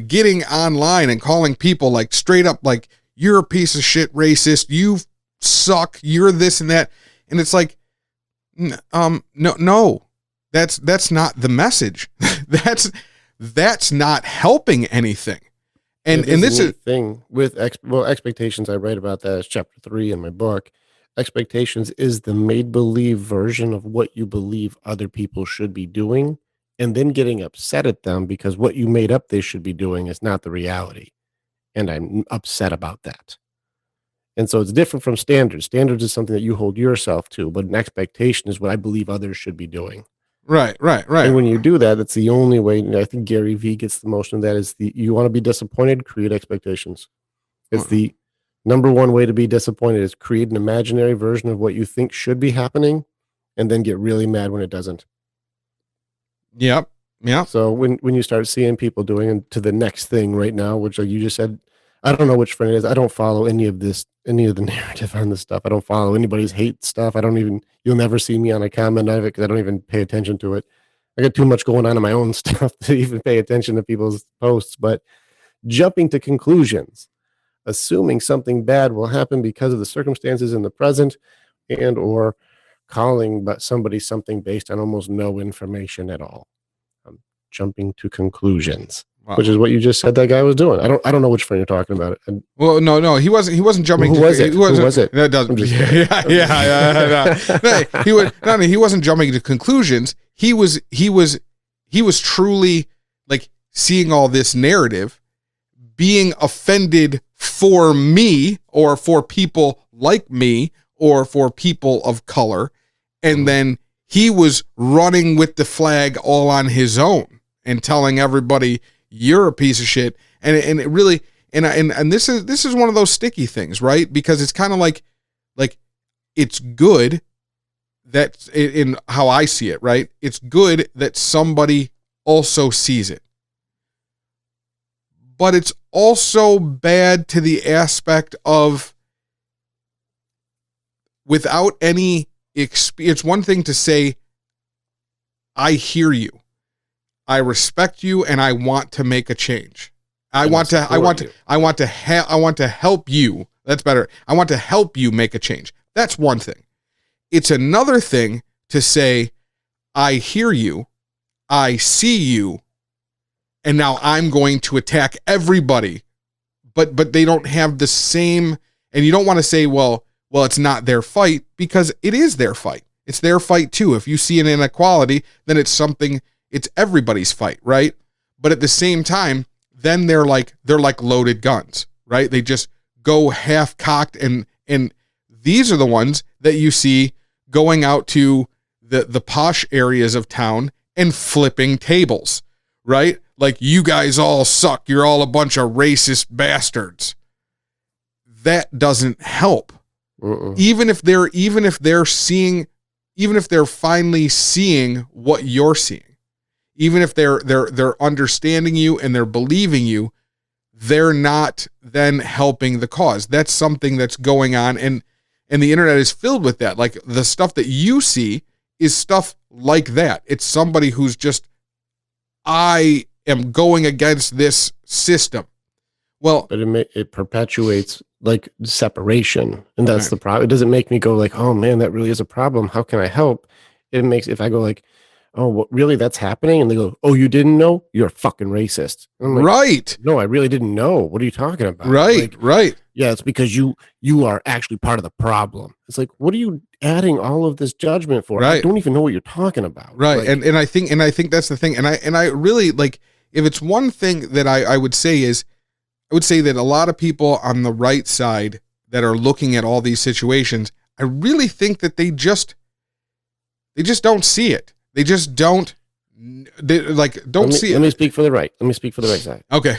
getting online and calling people like straight up like, you're a piece of shit racist, you suck, you're this and that. And it's like, no, that's not the message. That's not helping anything. And this is thing with expectations. I write about that as chapter 3 in my book. Expectations is the made-believe version of what you believe other people should be doing, and then getting upset at them because what you made up they should be doing is not the reality. And I'm upset about that. And so it's different from standards. Standards is something that you hold yourself to, but an expectation is what I believe others should be doing. Right. And when you do that, it's the only way. And I think Gary Vee gets the most of that is you want to be disappointed, create expectations. It's the number one way to be disappointed is create an imaginary version of what you think should be happening and then get really mad when it doesn't. Yep. So when you start seeing people doing to the next thing right now, which like you just said, I don't know which friend it is. I don't follow any of the narrative on this stuff. I don't follow anybody's hate stuff. You'll never see me on a comment of it because I don't even pay attention to it. I got too much going on in my own stuff to even pay attention to people's posts. But jumping to conclusions, assuming something bad will happen because of the circumstances in the present, and or calling but somebody something based on almost no information at all. Jumping to conclusions. Wow. Which is what you just said that guy was doing. I don't know which friend you're talking about. Well, no, he wasn't jumping. Who was it? Who was it? That doesn't. He wasn't jumping to conclusions. He was truly like seeing all this narrative, being offended for me or for people like me or for people of color, and then he was running with the flag all on his own and telling everybody, you're a piece of shit. And it really, and this is one of those sticky things, right? Because it's kind of like it's good that in how I see it, right? It's good that somebody also sees it, but it's also bad to the aspect of without any experience. It's one thing to say, I hear you, I respect you, and I want to make a change. I want to help you. That's better. I want to help you make a change. That's one thing. It's another thing to say, I hear you, I see you, and now I'm going to attack everybody. But they don't have the same, and you don't want to say, well, it's not their fight, because it is their fight. It's their fight too. If you see an inequality, then it's everybody's fight, right? But at the same time, then they're like loaded guns, right? They just go half cocked, and these are the ones that you see going out to the posh areas of town and flipping tables, right? Like, you guys all suck. You're all a bunch of racist bastards. That doesn't help. Even if they're finally seeing what you're seeing, even if they're understanding you and they're believing you, they're not then helping the cause. That's something that's going on, and the internet is filled with that. Like, the stuff that you see is stuff like that. It's somebody who's just, I am going against this system. Well, but it perpetuates like separation, and that's right. the problem. It doesn't make me go like, oh man, that really is a problem. How can I help? It makes, if I go like, oh, what, really, that's happening? And they go, oh, you didn't know? You're a fucking racist. And I'm like, Right. no, I really didn't know. What are you talking about? Right. Like, Right. yeah, it's because you are actually part of the problem. It's like, what are you adding all of this judgment for? I Right. don't even know what you're talking about. Right. Like, and I think that's the thing. And I really like, if it's one thing that I would say is, I would say that a lot of people on the right side that are looking at all these situations, I really think that they just don't see it. They just don't see it. Let me speak for the right. Let me speak for the right side. Okay.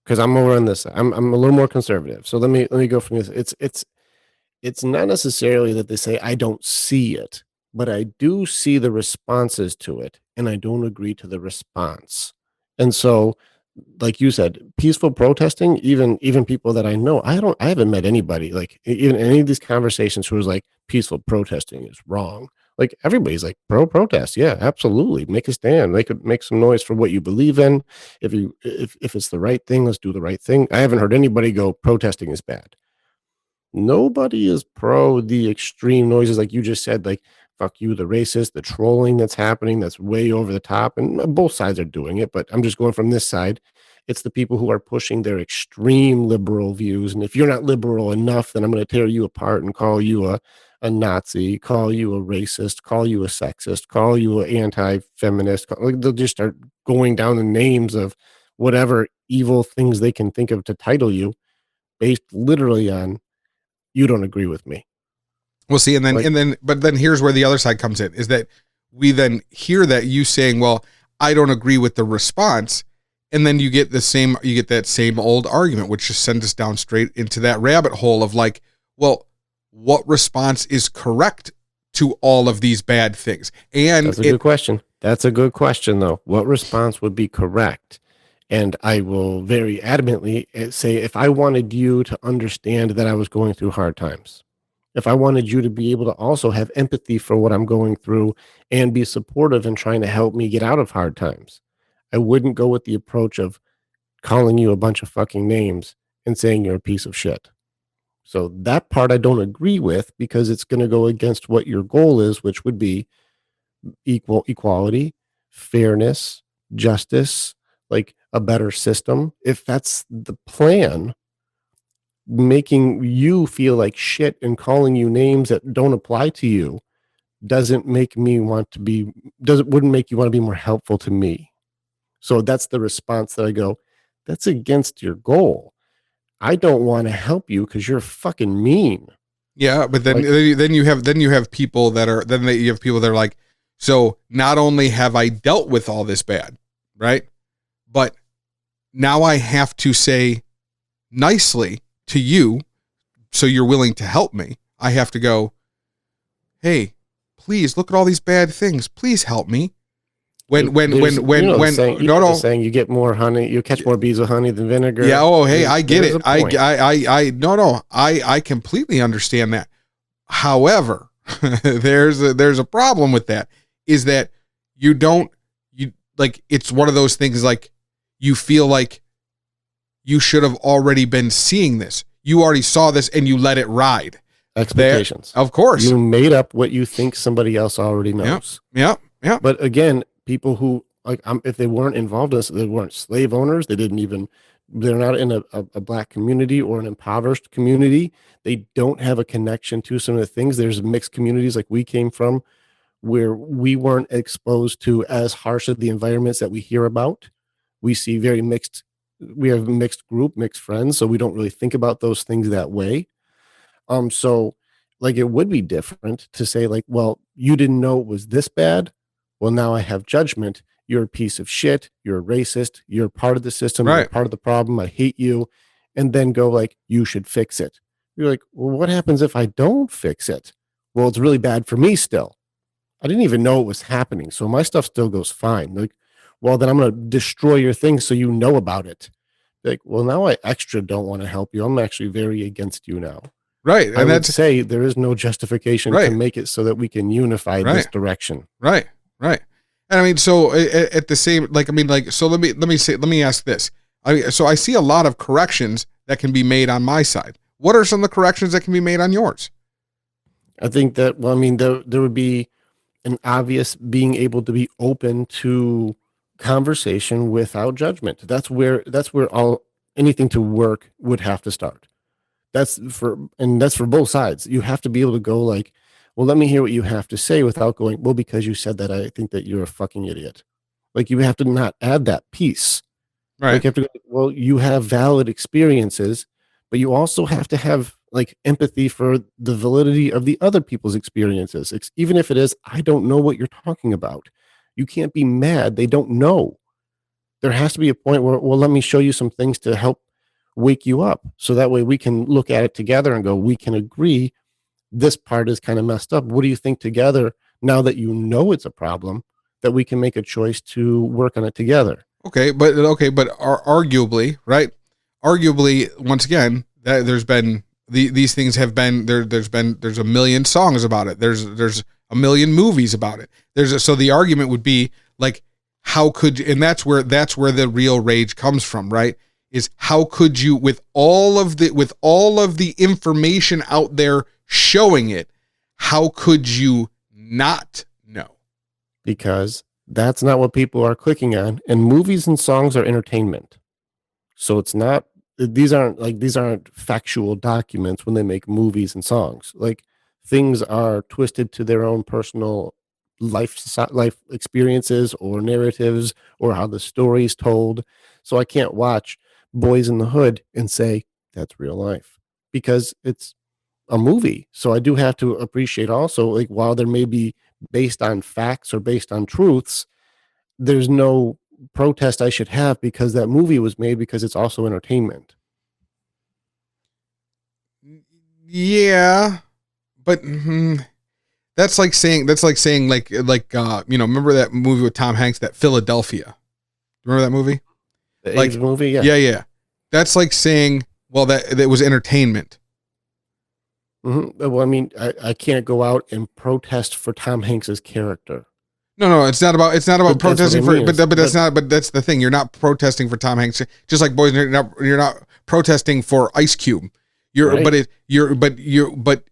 Because I'm over on this side. I'm a little more conservative. So let me go from this. It's not necessarily that they say I don't see it, but I do see the responses to it, and I don't agree to the response. And so, like you said, peaceful protesting, even people that I know, I haven't met anybody like even any of these conversations who was like peaceful protesting is wrong. Like everybody's like pro protest, yeah, absolutely, make a stand, make some noise for what you believe in. If it's the right thing, let's do the right thing. I haven't heard anybody go protesting is bad. Nobody is pro the extreme noises like you just said, like fuck you, the racist, the trolling that's happening, that's way over the top, and both sides are doing it. But I'm just going from this side. It's the people who are pushing their extreme liberal views, and if you're not liberal enough, then I'm going to tear you apart and call you a Nazi, call you a racist, call you a sexist, call you an anti-feminist. Like they'll just start going down the names of whatever evil things they can think of to title you, based literally on you don't agree with me. We'll see. But then here's where the other side comes in, is that we then hear that you saying, well, I don't agree with the response. And then you get that same old argument, which just sends us down straight into that rabbit hole of like, well, what response is correct to all of these bad things? And that's a good question. That's a good question, though. What response would be correct? And I will very adamantly say, if I wanted you to understand that I was going through hard times, if I wanted you to be able to also have empathy for what I'm going through and be supportive and trying to help me get out of hard times, I wouldn't go with the approach of calling you a bunch of fucking names and saying you're a piece of shit. So that part I don't agree with, because it's going to go against what your goal is, which would be equality, fairness, justice, like a better system. If that's the plan, making you feel like shit and calling you names that don't apply to you wouldn't make you want to be more helpful to me. So that's the response that I go, that's against your goal. I don't want to help you because you're fucking mean. Yeah, but then you have people that are like, so not only have I dealt with all this bad, right? But now I have to say nicely to you, so you're willing to help me. I have to go, hey, please look at all these bad things. Please help me. When saying you get more honey, you catch more bees with honey than vinegar. Yeah. Oh, hey, I get it. I completely understand that. However, there's a problem with that, is that it's one of those things, like you feel like you should have already been seeing this. You already saw this and you let it ride. Expectations. Of course. You made up what you think somebody else already knows. Yeah. But again, people who if they weren't involved in this, they weren't slave owners. They're not in a black community or an impoverished community. They don't have a connection to some of the things. There's mixed communities like we came from, where we weren't exposed to as harsh of the environments that we hear about. We see very mixed. We have mixed group, mixed friends, so we don't really think about those things that way. So like it would be different to say like, well, you didn't know it was this bad. Well, now I have judgment. You're a piece of shit. You're a racist. You're part of the system. Right. You're part of the problem. I hate you. And then go like, you should fix it. You're like, well, what happens if I don't fix it? Well, it's really bad for me still. I didn't even know it was happening. So my stuff still goes fine. Like, well, then I'm going to destroy your thing so you know about it. Like, well, now I extra don't want to help you. I'm actually very against you now. Right. And I would that's say there is no justification to right. make it so that we can unify this Right. direction. Right. Right. And I mean, so at the same, like, I mean, like, so let me ask this. So I see a lot of corrections that can be made on my side. What are some of the corrections that can be made on yours? I think that, well, I mean, there would be an obvious being able to be open to conversation without judgment. That's where all anything to work would have to start. That's for both sides. You have to be able to go like, well, let me hear what you have to say without going, well, because you said that, I think that you're a fucking idiot. Like, you have to not add that piece. Right. Like, you have to go, well, you have valid experiences, but you also have to have like empathy for the validity of the other people's experiences. Even if it is, I don't know what you're talking about. You can't be mad. They don't know. There has to be a point where, well, let me show you some things to help wake you up. So that way we can look at it together and go, we can agree this part is kind of messed up. What do you think together, now that you know it's a problem, that we can make a choice to work on it together? Okay, but arguably, right? Arguably, once again, that there's been these things have been there. There's a million songs about it. There's a million movies about it. So the argument would be like, how could, and that's where the real rage comes from, right? Is how could you, with all of the information out there showing it, how could you not know? Because that's not what people are clicking on. And movies and songs are entertainment. So it's not, these aren't factual documents when they make movies and songs. Like, things are twisted to their own personal life experiences or narratives, or how the story is told. So I can't watch Boys in the Hood and say that's real life, because it's a movie. So I do have to appreciate also, like, while there may be based on facts or based on truths, there's no protest I should have because that movie was made, because it's also entertainment. Yeah, but that's like saying like remember that movie with Tom Hanks, that Philadelphia? Remember that movie? The AIDS movie, yeah. Yeah. That's like saying, well, that was entertainment. Mm-hmm. Well, I mean, I can't go out and protest for Tom Hanks's character. No, it's not about protesting for, but that's the thing. You're not protesting for Tom Hanks, just like Boys. You're not protesting for Ice Cube. But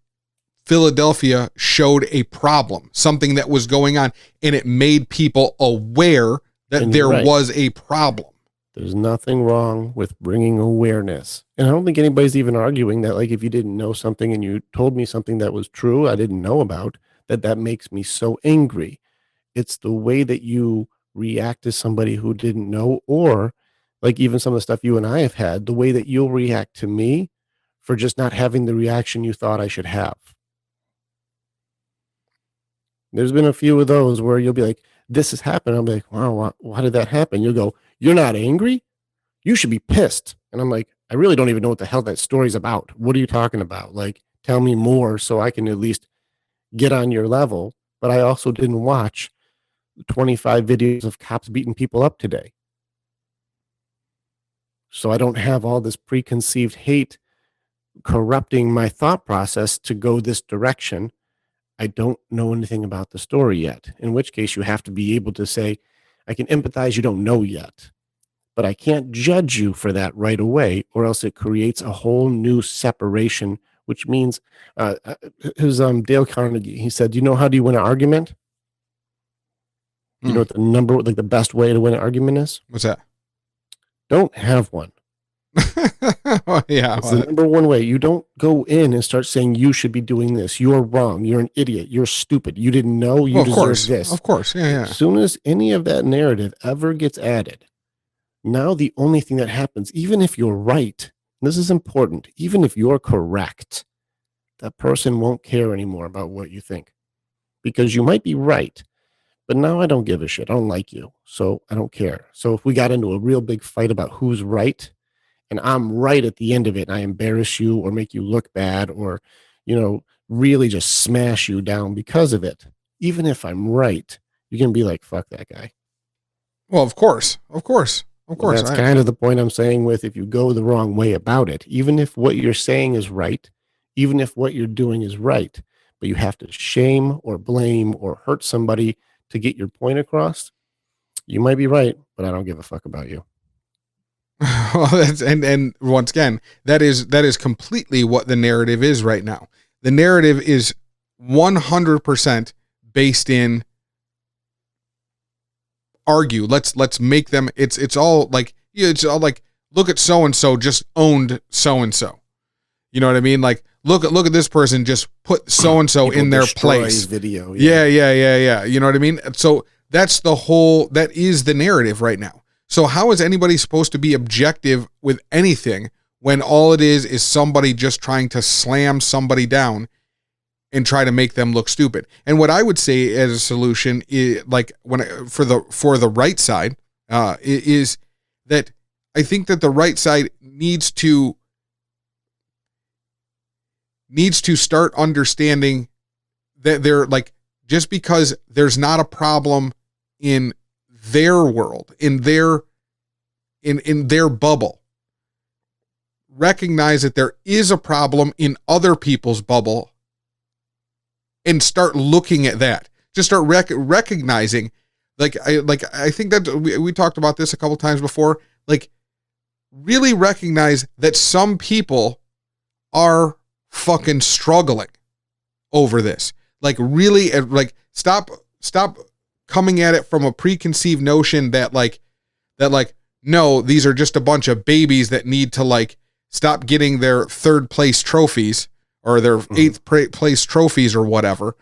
Philadelphia showed a problem, something that was going on, and it made people aware that there was a problem. There's nothing wrong with bringing awareness. And I don't think anybody's even arguing that, like, if you didn't know something and you told me something that was true, I didn't know about, that makes me so angry. It's the way that you react to somebody who didn't know, or like even some of the stuff you and I have had, the way that you'll react to me for just not having the reaction you thought I should have. There's been a few of those where you'll be like, this has happened. I'll be like, wow, why did that happen? You'll go, you're not angry? You should be pissed. And I'm like, I really don't even know what the hell that story's about. What are you talking about? Like, tell me more so I can at least get on your level. But I also didn't watch 25 videos of cops beating people up today. So I don't have all this preconceived hate corrupting my thought process to go this direction. I don't know anything about the story yet, in which case you have to be able to say, I can empathize, you don't know yet, but I can't judge you for that right away, or else it creates a whole new separation, which means, it was Dale Carnegie. He said, how do you win an argument? You know what the best way to win an argument is? What's that? Don't have one. Yeah. It's the number one way. You don't go in and start saying you should be doing this. You're wrong. You're an idiot. You're stupid. You didn't know. You deserve this. Of course. Yeah. As soon as any of that narrative ever gets added, now the only thing that happens, even if you're right, this is important, even if you're correct, that person won't care anymore about what you think, because you might be right, but now I don't give a shit. I don't like you, so I don't care. So if we got into a real big fight about who's right, and I'm right at the end of it, and I embarrass you or make you look bad, or, really just smash you down because of it, even if I'm right, you're going to be like, fuck that guy. Well, of course. That's kind of the point I'm saying with, if you go the wrong way about it, even if what you're saying is right, even if what you're doing is right, but you have to shame or blame or hurt somebody to get your point across, you might be right, but I don't give a fuck about you. Well, and once again, that is completely what the narrative is right now. The narrative is 100% based in argue. Let's make them. It's all like, it's all like, look at so and so just owned so and so. You know what I mean? Like, look at this person just put so and so in their place. Video. Yeah. You know what I mean? So that is the narrative right now. So how is anybody supposed to be objective with anything when all it is somebody just trying to slam somebody down and try to make them look stupid? And what I would say as a solution is, like, for the right side, is that I think that the right side needs to start understanding that they're like, just because there's not a problem in their world, in their bubble, recognize that there is a problem in other people's bubble and start looking at that. Just start recognizing, I think that we talked about this a couple times before, like, really recognize that some people are fucking struggling over this. Like, really, like, stop coming at it from a preconceived notion that no, these are just a bunch of babies that need to, like, stop getting their third place trophies or their eighth place trophies or whatever,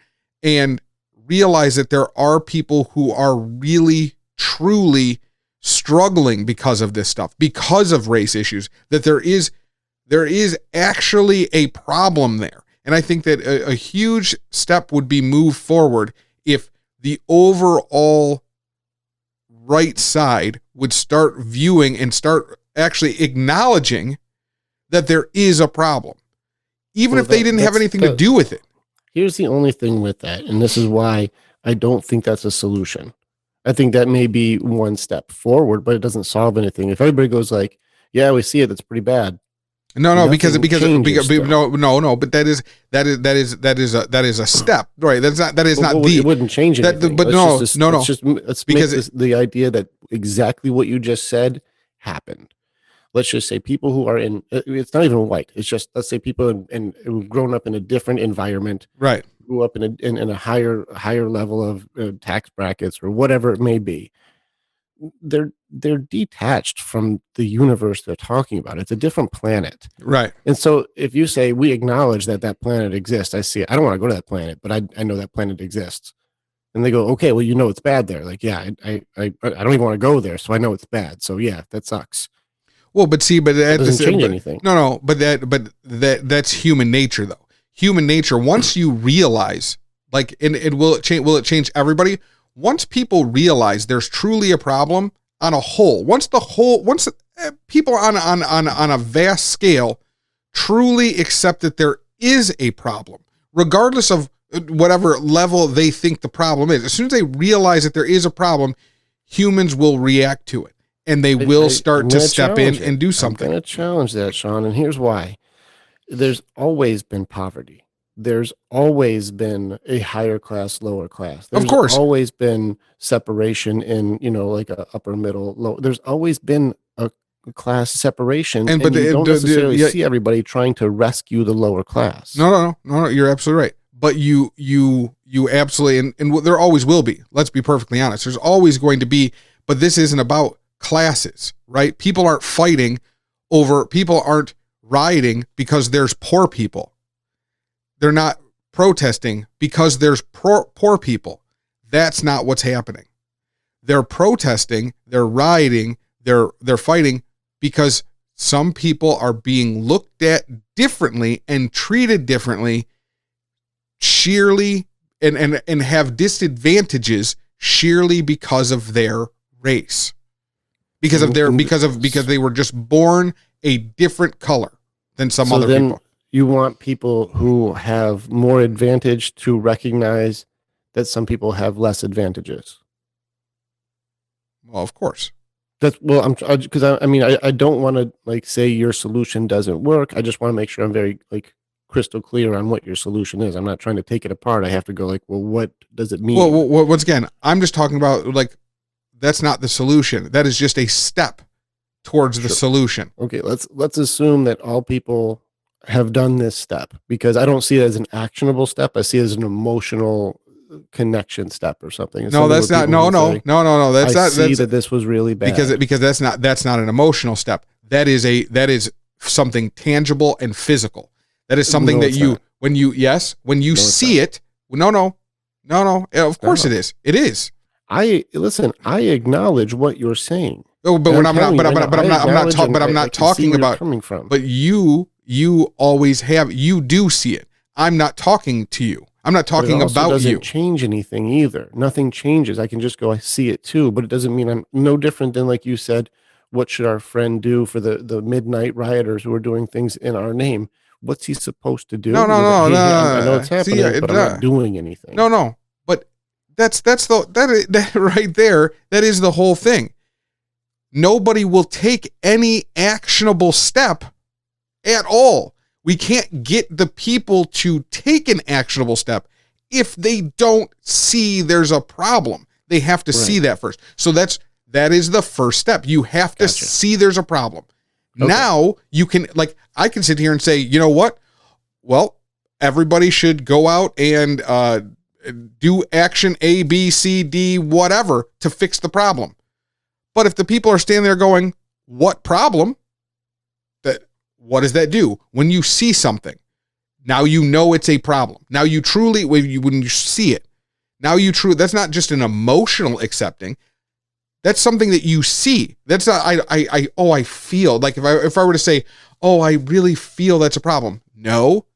and realize that there are people who are really, truly struggling because of this stuff, because of race issues, that there is actually a problem there. And I think that a huge step would be moved forward if the overall right side would start viewing and start actually acknowledging that there is a problem, even if they didn't have anything to do with it. Here's the only thing with that, and this is why I don't think that's a solution. I think that may be one step forward, but it doesn't solve anything. If everybody goes like, yeah, we see it, that's pretty bad. No, because but that is a step, right? It wouldn't change anything. Let's because make the idea that exactly what you just said happened. Let's just say people who are in, it's not even white. It's just, let's say people who've grown up in a different environment, right? Grew up in a higher level of tax brackets or whatever it may be. They're detached from the universe they're talking about. It's a different planet. Right. And so if you say, we acknowledge that planet exists, I see it. I don't want to go to that planet, but I know that planet exists. And they go, okay, well, you know, it's bad there. Like, yeah, I don't even want to go there. So I know it's bad. So yeah, that sucks. Well, but see, but that doesn't change anything. No, but that's human nature though. Human nature, once you realize, like, and will it change everybody? Once people realize there's truly a problem on a whole, once people on a vast scale truly accept that there is a problem, regardless of whatever level they think the problem is, as soon as they realize that there is a problem, humans will react to it and they will start to step in and do something. I'm going to challenge that, Sean, and here's why. There's always been poverty. There's always been a higher class, lower class. There's of course always been separation in, like a upper, middle, low. There's always been a class separation, and you don't necessarily see everybody trying to rescue the lower class. No, you're absolutely right. But you absolutely, and there always will be. Let's be perfectly honest. There's always going to be, but this isn't about classes, right? People aren't rioting because there's poor people. They're not protesting because there's poor people. That's not what's happening. They're protesting, they're rioting, they're fighting because some people are being looked at differently and treated differently, sheerly and have disadvantages sheerly because of their race. Because they were just born a different color than some other people. You want people who have more advantage to recognize that some people have less advantages. Well, of course. That's because I don't want to say your solution doesn't work. I just want to make sure I'm very crystal clear on what your solution is. I'm not trying to take it apart. I have to go like, well, what does it mean? Well, once again, I'm just talking about like, that's not the solution. That is just a step towards the solution. Okay, let's assume that all people have done this step, because I don't see it as an actionable step. I see it as an emotional connection step or something. No, that's not. No. That's not. See that this was really bad because that's not an emotional step. That is something tangible and physical. That is something that you not. when you see it. No. Of course it is. It is. I acknowledge what you're saying. Oh, but when I'm not talking about coming from. But you always have. You do see it. I'm not talking to you. I'm not talking about doesn't you. Change anything either. Nothing changes. I can just go, I see it too, but it doesn't mean I'm no different than, like you said, what should our friend do for the midnight rioters who are doing things in our name? What's he supposed to do? No. I know it's happening, but I'm not doing anything. No. But that right there. That is the whole thing. Nobody will take any actionable step at all. We can't get the people to take an actionable step if they don't see there's a problem. They have to see that first. So that is the first step. You have to see there's a problem. Okay. Now you can, like, I can sit here and say, you know what? Well, everybody should go out and do action A, B, C, D, whatever to fix the problem. But if the people are standing there going, what problem? What does that do? When you see something, now you know it's a problem. Now you truly, when you see it, that's not just an emotional accepting. That's something that you see. That's not, I feel like if I were to say, oh, I really feel that's a problem. No,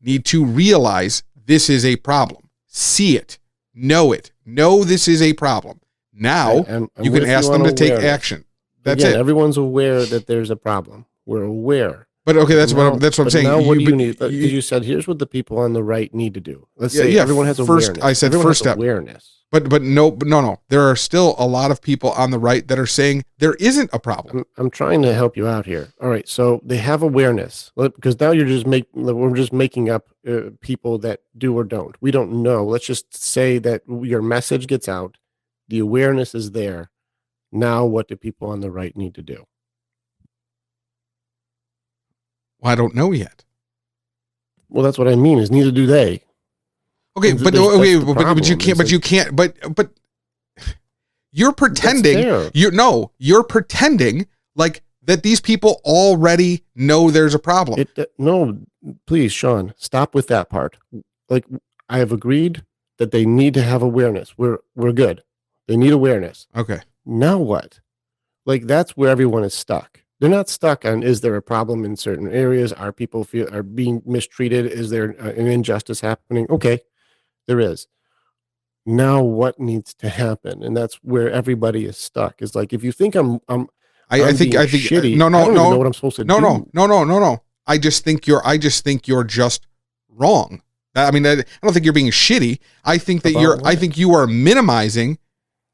need to realize this is a problem. See it, know this is a problem. Now you can ask them to take action. That's it. Everyone's aware that there's a problem. We're aware. But okay, that's what I'm saying. Now what do you need? You said, here's what the people on the right need to do. Let's say everyone has awareness. I said first step. Awareness. But no. There are still a lot of people on the right that are saying there isn't a problem. I'm trying to help you out here. All right, so they have awareness, because now we're just making up people that do or don't. We don't know. Let's just say that your message gets out. The awareness is there. Now what do people on the right need to do? Well, I don't know yet. Well, that's what I mean, is neither do they. Okay, but you can't. But you're pretending. You're pretending like that these people already know there's a problem. No, please, Sean, stop with that part. Like, I have agreed that they need to have awareness. We're good. They need awareness. Okay. Now what? Like, that's where everyone is stuck. They're not stuck on, is there a problem in certain areas? Are people are being mistreated? Is there an injustice happening? Okay, there is. Now what needs to happen? And that's where everybody is stuck. Is like, if you think I think shitty, no, I don't even know what I'm supposed to do. No. I just think you're just wrong. I mean, I don't think you're being shitty. I think that I think you are minimizing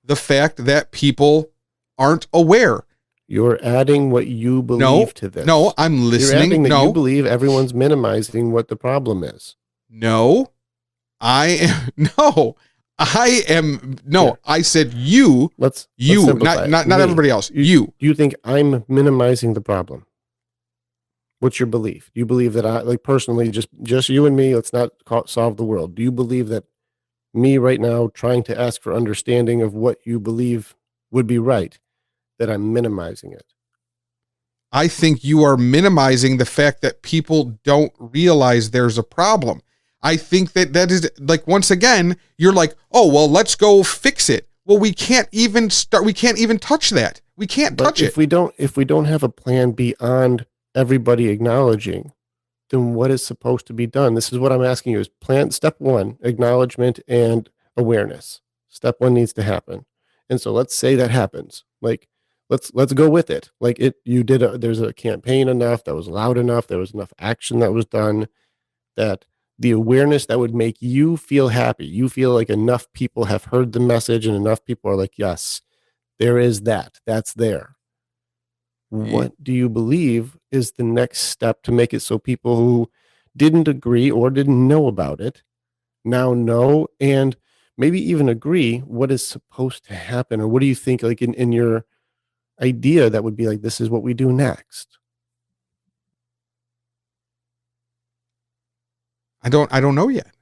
the fact that people aren't aware. You're adding what you believe to this. No, I'm listening. You're adding that you believe everyone's minimizing what the problem is. No, I am. No, I said you. Let's not everybody else. You. Do you think I'm minimizing the problem? What's your belief? Do you believe that I, like, personally, just you and me, let's not solve the world. Do you believe that me right now trying to ask for understanding of what you believe would be right, that I'm minimizing it? I think you are minimizing the fact that people don't realize there's a problem. I think that is, like, once again, you're like, oh, well, let's go fix it. Well, we can't even touch that. We can't touch it. If we don't have a plan beyond everybody acknowledging, then what is supposed to be done? This is what I'm asking you, is plan. Step one, acknowledgement and awareness. Step one needs to happen. And so let's say that happens. Like, let's go with it. Like, there's a campaign enough that was loud enough. There was enough action that was done, that the awareness that would make you feel happy. You feel like enough people have heard the message and enough people are like, yes, there is that. That's there. What do you believe is the next step to make it so people who didn't agree or didn't know about it now know and maybe even agree what is supposed to happen? Or what do you think, like in your idea, that would be like, this is what we do next? I don't know yet.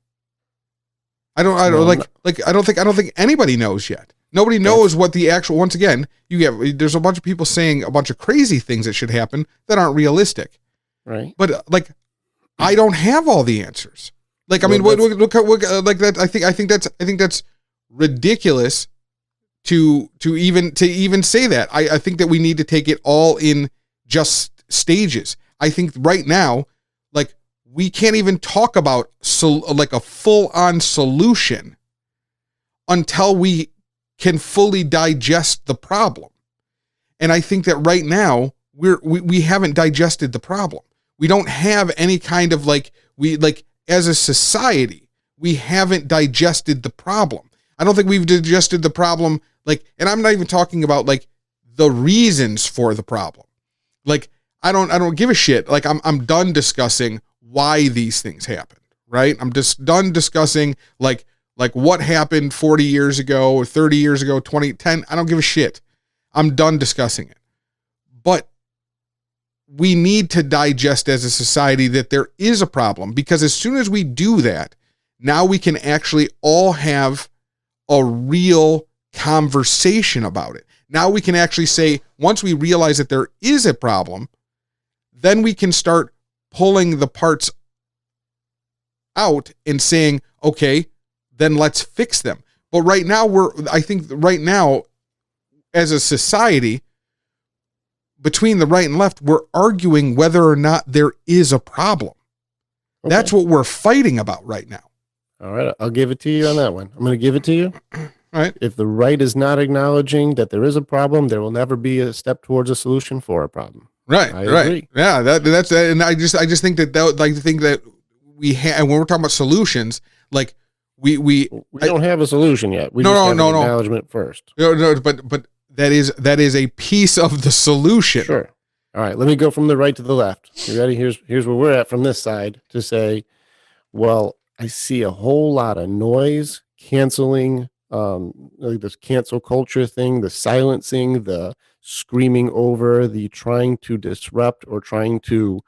I don't Well, I don't think anybody knows yet. Nobody knows what the actual, once again, there's a bunch of people saying a bunch of crazy things that should happen that aren't realistic. right. But like, I don't have all the answers. Like, I mean, Well, look like that. I think that's ridiculous to even say that. I think that we need to take it all in just stages. I think right now, like, we can't even talk about like a full on solution until we can fully digest the problem. And I think that right now we haven't digested the problem. We don't have any kind of as a society, we haven't digested the problem. I don't think we've digested the problem, and I'm not even talking about like the reasons for the problem. Like, I don't give a shit. Like, I'm done discussing why these things happened, right? I'm just done discussing like what happened 40 years ago or 30 years ago, 2010. I don't give a shit. I'm done discussing it. But we need to digest as a society that there is a problem, because as soon as we do that, now we can actually all have a real conversation about it. Now we can actually say, once we realize that there is a problem, then we can start pulling the parts out and saying, okay, then let's fix them. But right now, I think right now, as a society, between the right and left, we're arguing whether or not there is a problem. Okay. That's what we're fighting about right now. All right, I'll give it to you on that one. I'm going to give it to you. All right. If the right is not acknowledging that there is a problem, there will never be a step towards a solution for a problem. Right. I agree. Yeah, that's that. And I just think that we have, and when we're talking about solutions, like we don't have a solution yet. We just have an acknowledgement first. No, but that is a piece of the solution. Sure. All right, let me go from the right to the left. You ready? Here's where we're at from this side to say, well, I see a whole lot of noise, canceling, like this cancel culture thing, the silencing, the screaming over, the trying to disrupt or trying to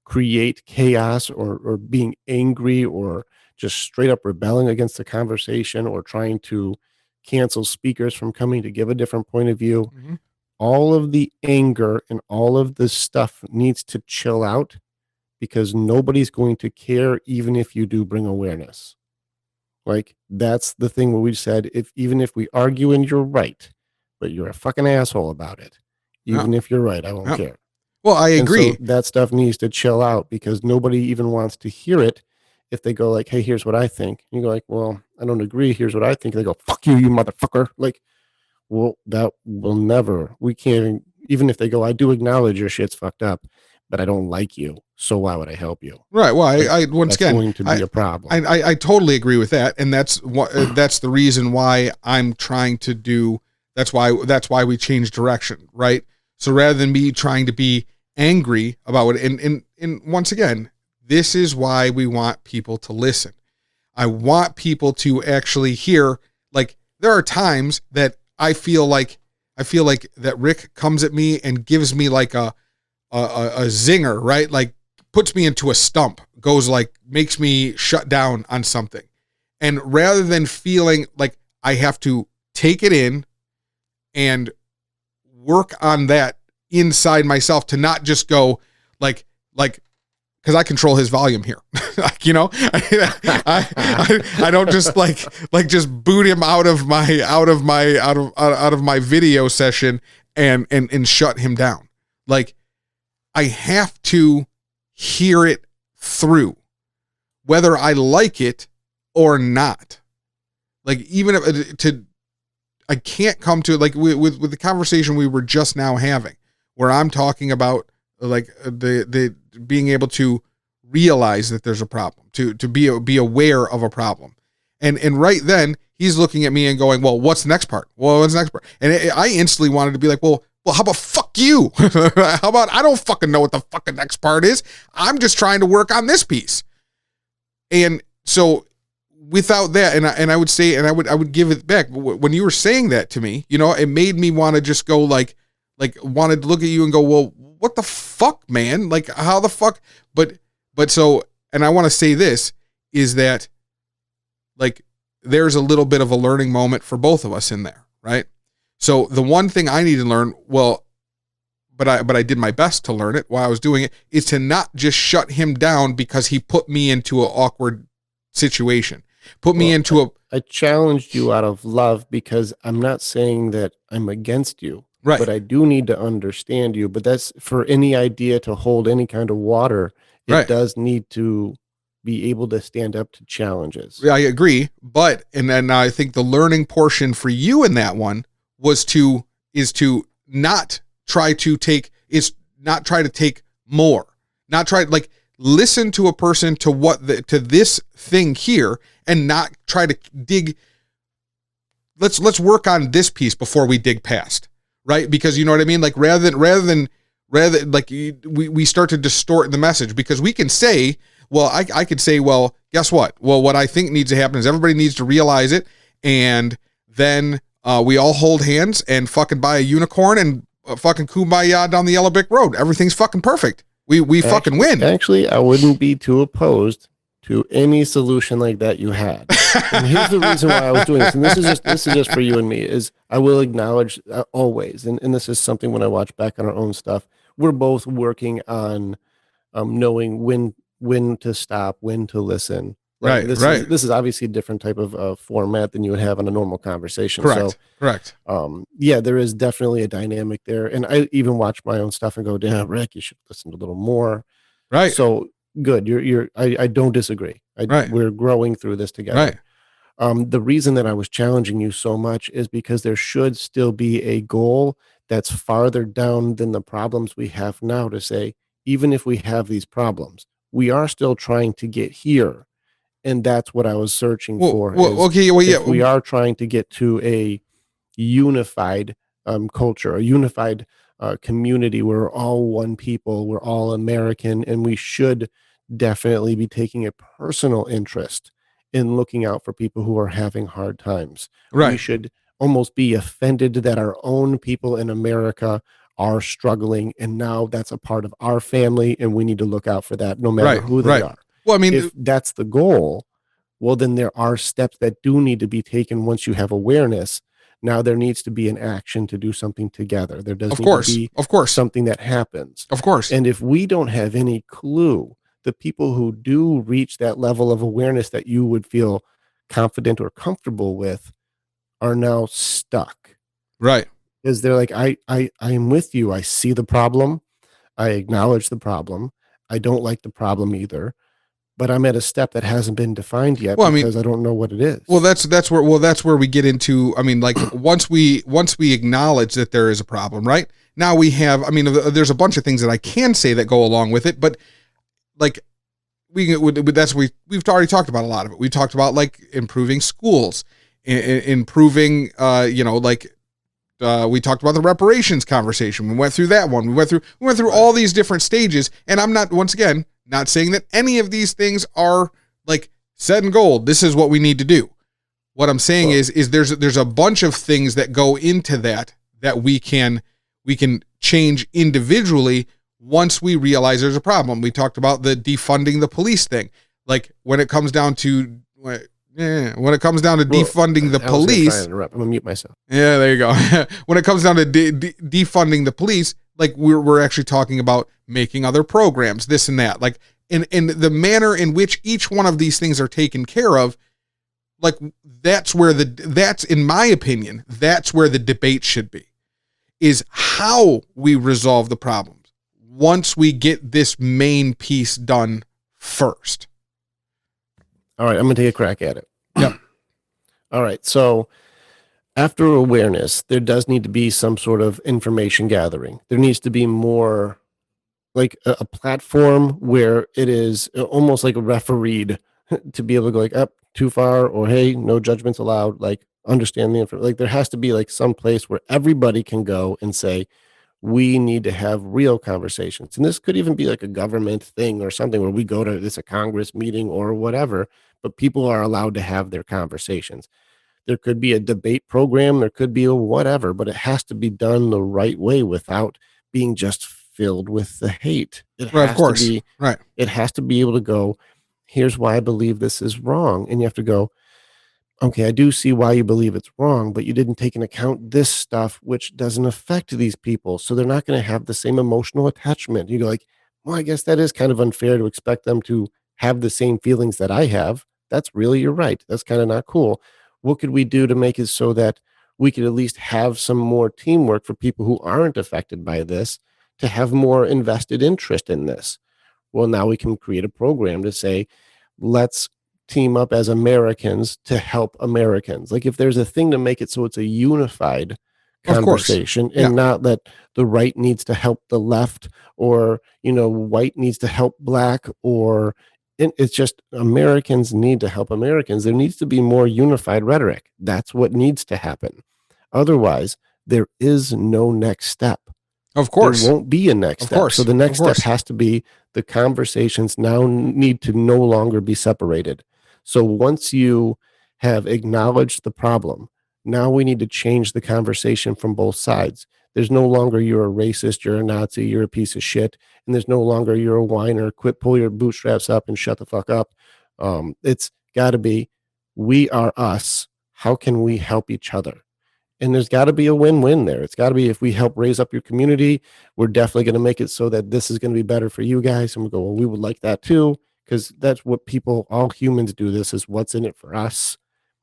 create chaos, or being angry, or just straight up rebelling against the conversation, or trying to cancel speakers from coming to give a different point of view. Mm-hmm. All of the anger and all of this stuff needs to chill out, because nobody's going to care even if you do bring awareness. Like, that's the thing where we said, even if we argue and you're right, but you're a fucking asshole about it, even if you're right, I won't care. Well, I agree. So that stuff needs to chill out, because nobody even wants to hear it. If they go like, hey, here's what I think. You go like, well, I don't agree. Here's what I think. They go, fuck you, you motherfucker. Like, well, that will never, we can't, even if they go, I do acknowledge your shit's fucked up, but I don't like you, so why would I help you? Right. Well, I once that's again, going to be a problem. I totally agree with that, and that's what that's the reason why I'm trying to do. That's why we changed direction, right? So rather than me trying to be angry about it, and once again, this is why we want people to listen. I want people to actually hear. Like, there are times that I feel like that Rick comes at me and gives me like a zinger, right? Like, puts me into a stump, goes like, makes me shut down on something. And rather than feeling like I have to take it in and work on that inside myself, to not just go like, because I control his volume here, like, you know, I don't just like just boot him out of my video session and shut him down. Like, I have to hear it through, whether I like it or not. Like, even if I can't come to, like, with the conversation we were just now having, where I'm talking about like the being able to realize that there's a problem, to be aware of a problem, and right then he's looking at me and going, well, what's the next part? And I instantly wanted to be like, well, Well, how about fuck you? How about I don't fucking know what the fucking next part is. I'm just trying to work on this piece. And so without that, and I would say, and I would give it back. When you were saying that to me, you know, it made me want to just go like wanted to look at you and go, well, what the fuck, man? Like, how the fuck? But so, and I want to say this is that, like, there's a little bit of a learning moment for both of us in there, right? So the one thing I need to learn, well, but I did my best to learn it while I was doing it, is to not just shut him down because he put me into an awkward situation. Put me into a... I challenged you out of love because I'm not saying that I'm against you. Right. But I do need to understand you. But that's for any idea to hold any kind of water, it does need to be able to stand up to challenges. Yeah, I agree. But, and then I think the learning portion for you in that one is to not try to take more, not try, like, listen to a person to this thing here and not try to dig. Let's work on this piece before we dig past. Right? Because you know what I mean? Like rather than like we start to distort the message, because we can say, well, I could say, well, guess what? Well, what I think needs to happen is everybody needs to realize it. And then we all hold hands and fucking buy a unicorn and fucking kumbaya down the Yellow Brick Road. Everything's fucking perfect. We fucking win. Actually, I wouldn't be too opposed to any solution like that you had. And here's the reason why I was doing this. And this is just for you and me, is I will acknowledge always, and this is something when I watch back on our own stuff, we're both working on knowing when to stop, when to listen. Like this is obviously a different type of format than you would have on a normal conversation. Correct. Yeah, there is definitely a dynamic there. And I even watch my own stuff and go, damn, Rick, you should listen a little more. Right. So good. I don't disagree. We're growing through this together. Right. The reason that I was challenging you so much is because there should still be a goal that's farther down than the problems we have now, to say, even if we have these problems, we are still trying to get here. And that's what I was searching for. We are trying to get to a unified culture, a unified community. We're all one people. We're all American, and we should definitely be taking a personal interest in looking out for people who are having hard times. Right. We should almost be offended that our own people in America are struggling, and now that's a part of our family, and we need to look out for that no matter who they are. Well, I mean, if that's the goal, well, then there are steps that do need to be taken once you have awareness. Now there needs to be an action to do something together. There does need to be something that happens. Of course. And if we don't have any clue, the people who do reach that level of awareness that you would feel confident or comfortable with are now stuck. Right. Because they're like, I am with you. I see the problem. I acknowledge the problem. I don't like the problem either. But I'm at a step that hasn't been defined yet because I don't know what it is. Well, that's where we get into, I mean, like once we acknowledge that there is a problem, right? Now we have, I mean, there's a bunch of things that I can say that go along with it, but like we've already talked about a lot of it. We talked about like improving schools, improving, we talked about the reparations conversation. We went through that one. We went through all these different stages, and I'm not, once again, not saying that any of these things are like set in gold. This is what we need to do. What I'm saying is there's a bunch of things that go into that we can change individually once we realize there's a problem. We talked about the defunding the police thing. Like when it comes down to defunding the police, I'm gonna mute myself. Yeah, there you go. When it comes down to defunding the police, like we're actually talking about making other programs, this and that, like in the manner in which each one of these things are taken care of. Like that's in my opinion, that's where the debate should be, is how we resolve the problems once we get this main piece done first. All right, I'm going to take a crack at it. Yep. All right, so after awareness, there does need to be some sort of information gathering. There needs to be more like a platform where it is almost like a refereed to be able to go like up too far, or hey, no judgments allowed, like understand the information. Like there has to be like some place where everybody can go and say, We need to have real conversations. And this could even be like a government thing or something where we go to this a Congress meeting or whatever, but people are allowed to have their conversations. There could be a debate program, there could be a whatever, but it has to be done the right way without being just filled with the hate. It Right, of has to course. be Right. it has to be able to go, here's why I believe this is wrong. And you have to go, okay, I do see why you believe it's wrong, but you didn't take into account this stuff, which doesn't affect these people. So they're not going to have the same emotional attachment. You go like, well, I guess that is kind of unfair to expect them to have the same feelings that I have. That's really, you're right. That's kind of not cool. What could we do to make it so that we could at least have some more teamwork for people who aren't affected by this to have more invested interest in this? Well, now we can create a program to say, let's team up as Americans to help Americans. Like if there's a thing to make it so it's a unified Of course. conversation Yeah. and not that the right needs to help the left or, white needs to help black or it's just Americans need to help Americans. There needs to be more unified rhetoric. That's what needs to happen. Otherwise, there is no next step. Of course. There won't be a next Of step. course. So the next Of course. step has to be the conversations now need to no longer be separated. So once you have acknowledged the problem, now we need to change the conversation from both sides. There's no longer you're a racist, you're a Nazi, you're a piece of shit, and there's no longer you're a whiner. Quit, pull your bootstraps up, and shut the fuck up. It's got to be we are us. How can we help each other? And there's got to be a win-win there. It's got to be if we help raise up your community, we're definitely going to make it so that this is going to be better for you guys. And we go, well, we would like that too, because that's what people, all humans do. This is what's in it for us.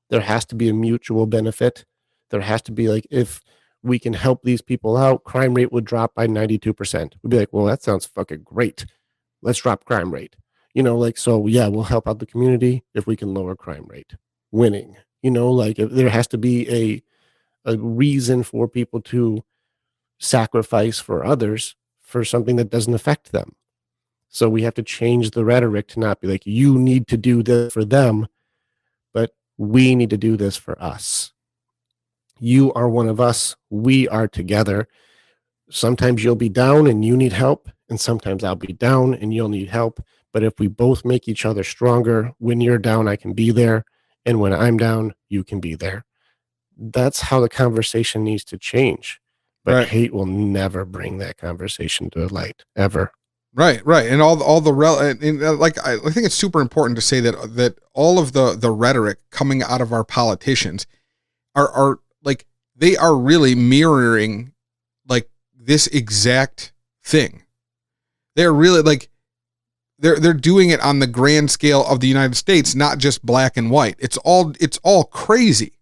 There has to be a mutual benefit. There has to be like, if we can help these people out, crime rate would drop by 92%. We'd be like, well, that sounds fucking great. Let's drop crime rate. So yeah, we'll help out the community if we can lower crime rate. Winning. If there has to be a reason for people to sacrifice for others for something that doesn't affect them. So we have to change the rhetoric to not be like, you need to do this for them, but we need to do this for us. You are one of us. We are together. Sometimes you'll be down and you need help, and sometimes I'll be down and you'll need help. But if we both make each other stronger, when you're down, I can be there. And when I'm down, you can be there. That's how the conversation needs to change. But Right. hate will never bring that conversation to light, ever. Right, and all the I think it's super important to say that all of the rhetoric coming out of our politicians are like they are really mirroring like this exact thing. They're really like they're doing it on the grand scale of the United States, not just black and white. It's all crazy.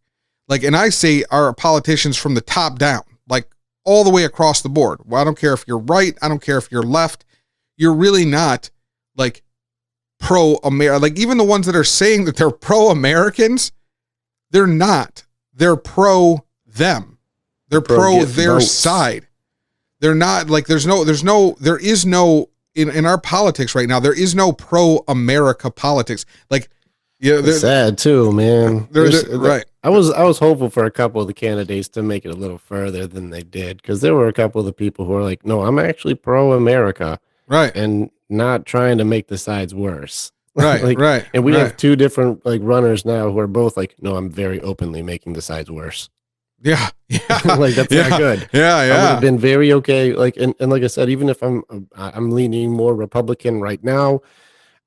Like, and I say our politicians from the top down, like all the way across the board. Well, I don't care if you're right. I don't care if you're left. You're really not like pro-America. Like even the ones that are saying that they're pro-Americans, they're not. They're pro them. They're pro their votes. side. They're not like there is no in our politics right now. There is no pro-America politics. Like, it's sad too, man. Right. I was hopeful for a couple of the candidates to make it a little further than they did, because there were a couple of the people who are like, no, I'm actually pro-America. Right. And not trying to make the sides worse. Right. Right. And we right. have two different like runners now who are both like, no, I'm very openly making the sides worse. Yeah. Like that's not good. Yeah. I would have been very okay. Like, and like I said, even if I'm leaning more Republican right now,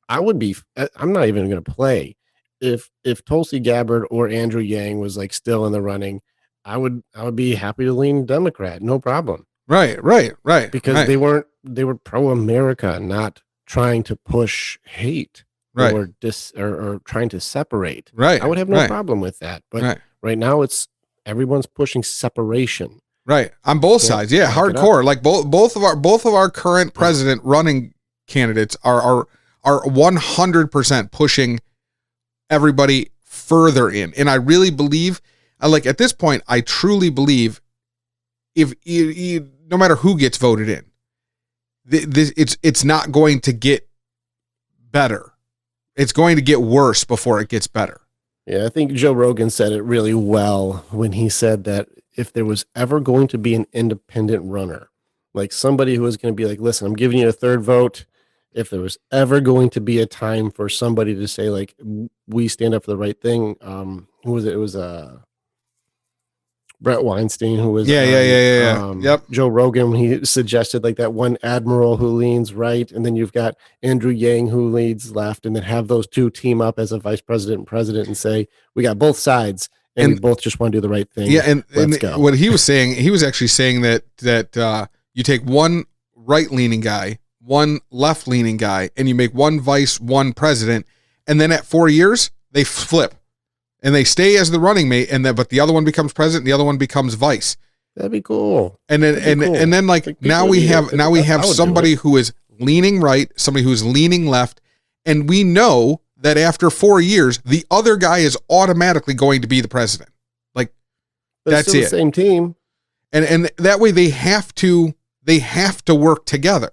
I'm not even going to play. If Tulsi Gabbard or Andrew Yang was like still in the running, I would be happy to lean Democrat. No problem. Right. Because they were pro-America, not trying to push hate or trying to separate. Right. I would have no problem with that. But right now everyone's pushing separation. Right. On both sides. Yeah. Hardcore. Like both of our current president running candidates are 100% pushing everybody further in. And I really believe, like at this point, I truly believe if no matter who gets voted in, it's not going to get better. It's going to get worse before it gets better. Yeah, I think Joe Rogan said it really well when he said that if there was ever going to be an independent runner, like somebody who was going to be like, listen, I'm giving you a third vote. If there was ever going to be a time for somebody to say like, we stand up for the right thing, who was it? It was Brett Weinstein, who was Yeah. Yep. Joe Rogan, when he suggested like that one admiral who leans right, and then you've got Andrew Yang who leads left, and then have those two team up as a vice president and president and say, we got both sides and we both just want to do the right thing. Yeah, and go. What he was saying, he was actually saying that you take one right-leaning guy, one left-leaning guy, and you make one vice, one president, and then at 4 years, they flip. And they stay as the running mate, but the other one becomes president, the other one becomes vice. That'd be cool. And then like now we have somebody who is leaning right, somebody who is leaning left, and we know that after 4 years, the other guy is automatically going to be the president. Like that's it. The same team. And that way they have to work together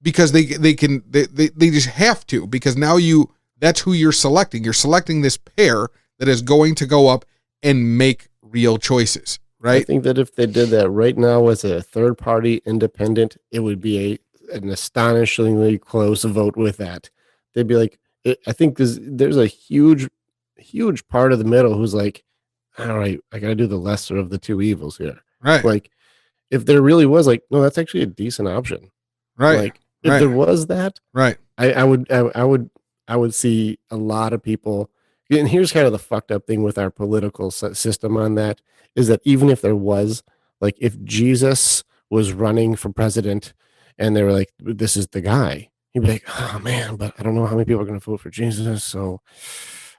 because they just have to, because now that's who you're selecting. You're selecting this pair that is going to go up and make real choices, right? I think that if they did that right now as a third party independent, it would be an astonishingly close vote with that. They'd be like, I think there's a huge part of the middle who's like, all right, I got to do the lesser of the two evils here. Right. Like if there really was like, no, that's actually a decent option. Right. Like if there was that, right. I would see a lot of people. And here's kind of the fucked up thing with our political system on that is that even if there was, like, if Jesus was running for president and they were like, this is the guy, he'd be like, oh man, but I don't know how many people are going to vote for Jesus, so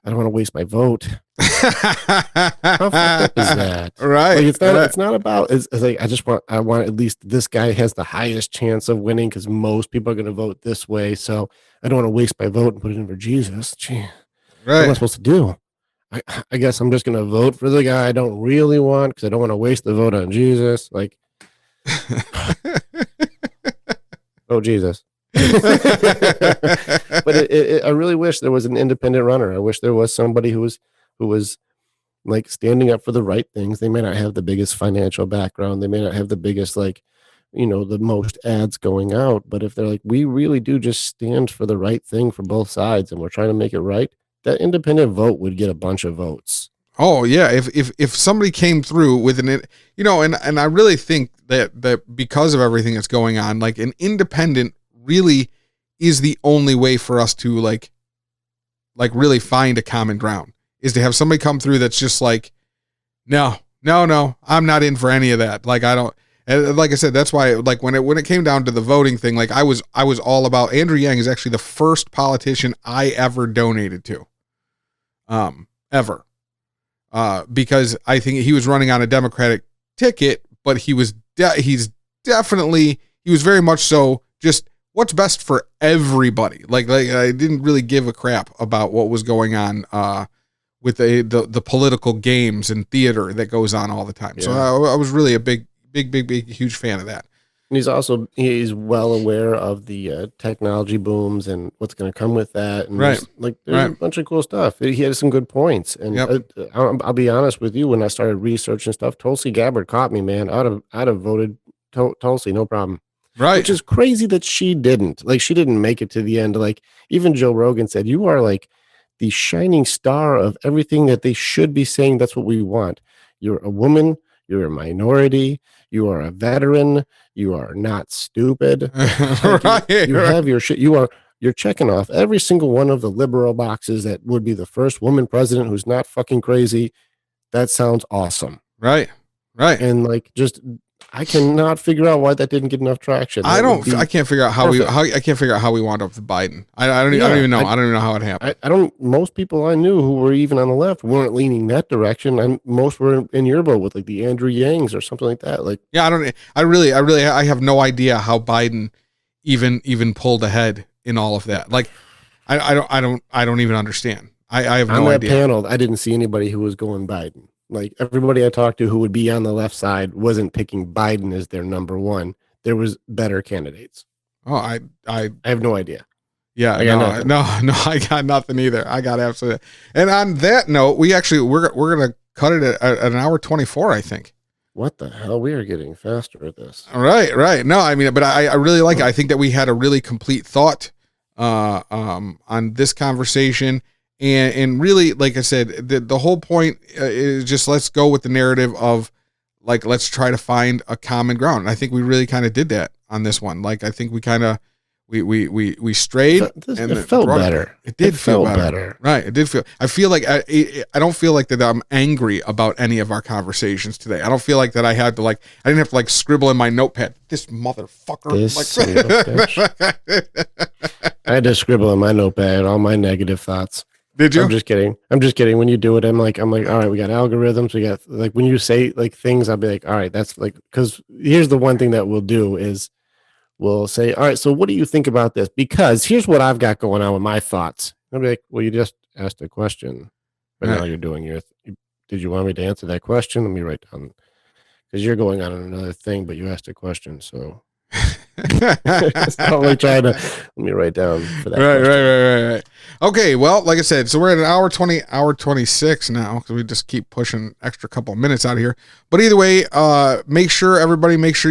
I don't want to waste my vote. How fucked up is that? Right. Like, it's not about, it's like, I want at least this guy has the highest chance of winning because most people are going to vote this way, so I don't want to waste my vote and put it in for Jesus. Gee. Right. What am I supposed to do? I guess I'm just going to vote for the guy I don't really want because I don't want to waste the vote on Jesus. Like, oh, Jesus. But I really wish there was an independent runner. I wish there was somebody who was like standing up for the right things. They may not have the biggest financial background. They may not have the biggest, like, the most ads going out. But if they're like, we really do just stand for the right thing for both sides and we're trying to make it right, that independent vote would get a bunch of votes. Oh yeah. If somebody came through with and I really think that because of everything that's going on, like an independent really is the only way for us to like really find a common ground, is to have somebody come through that's just like, no, I'm not in for any of that. Like I don't, and like I said, that's why like when it came down to the voting thing, like I was all about. Andrew Yang is actually the first politician I ever donated to. Ever. Because I think he was running on a Democratic ticket, but he was very much so just what's best for everybody. Like I didn't really give a crap about what was going on with the political games and theater that goes on all the time. Yeah. So I was really a big, huge fan of that. And he's well aware of the technology booms and what's going to come with that. And right. There's a bunch of cool stuff. He had some good points. And yep. I'll be honest with you, when I started researching stuff, Tulsi Gabbard caught me, man. I'd have voted Tulsi, no problem. Right. Which is crazy that she didn't. Like, she didn't make it to the end. Like, even Joe Rogan said, you are like the shining star of everything that they should be saying. That's what we want. You're a woman. You're a minority. You are a veteran. You are not stupid. Right. You have your shit. You're checking off every single one of the liberal boxes that would be the first woman president who's not fucking crazy. That sounds awesome. Right. Right. And like, just, I cannot figure out why that didn't get enough traction. I can't figure out how we wound up with Biden. I don't even know. I don't even know how it happened. Most people I knew who were even on the left weren't leaning that direction. And most were in your boat with like the Andrew Yangs or something like that. Like, yeah, I have no idea how Biden even pulled ahead in all of that. Like, I don't even understand. I have no idea. On that panel, I didn't see anybody who was going Biden. Like, everybody I talked to who would be on the left side wasn't picking Biden as their number one. There was better candidates. Oh, I have no idea. Yeah, no, I got nothing either. I got absolutely. And on that note, we're gonna cut it at an hour 24, I think. what the hell? We are getting faster at this. Right. No, I mean, but I really like it. I think that we had a really complete thought on this conversation. And really, like I said, the whole point is just let's go with the narrative of like, let's try to find a common ground. And I think we really kind of did that on this one. Like, I think we kind of, we strayed. It felt better. It did feel better. Right. It did feel, I feel like, I don't feel like that I'm angry about any of our conversations today. I don't feel like that I had to like, I didn't have to like scribble in my notepad, this motherfucker. I had to scribble in my notepad all my negative thoughts. Did you? I'm just kidding. When you do it, I'm like, all right, we got algorithms. We got like, when you say like things, I'll be like, all right, that's like, because here's the one thing that we'll do is we'll say, all right, so what do you think about this? Because here's what I've got going on with my thoughts. I'll be like, well, you just asked a question, but now you're doing did you want me to answer that question? Let me write down, because you're going on another thing, but you asked a question. So let me write down for that. Right. Okay, well, like I said, so we're at an hour 26 now because we just keep pushing extra couple of minutes out of here. But either way, make sure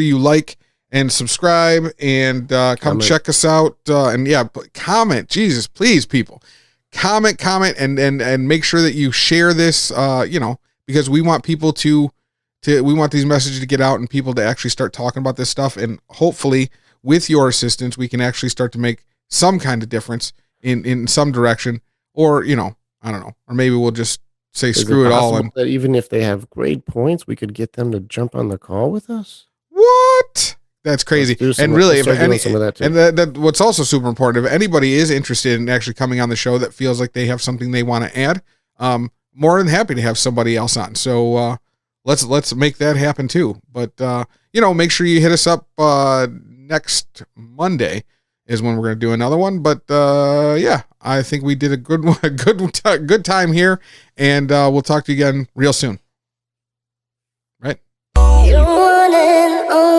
you like and subscribe and come check us out. And yeah, comment. Jesus, please, people, comment, and make sure that you share this. Because we want people we want these messages to get out and people to actually start talking about this stuff. And hopefully with your assistance, we can actually start to make some kind of difference in some direction, or, I don't know, or maybe we'll just say, screw it all. And that even if they have grade points, we could get them to jump on the call with us. What? That's crazy. And really, what's also super important, if anybody is interested in actually coming on the show that feels like they have something they want to add, more than happy to have somebody else on. So, let's make that happen too. But, make sure you hit us up, next Monday is when we're going to do another one. But, I think we did a good time here, and, we'll talk to you again real soon. Right. You're one and only.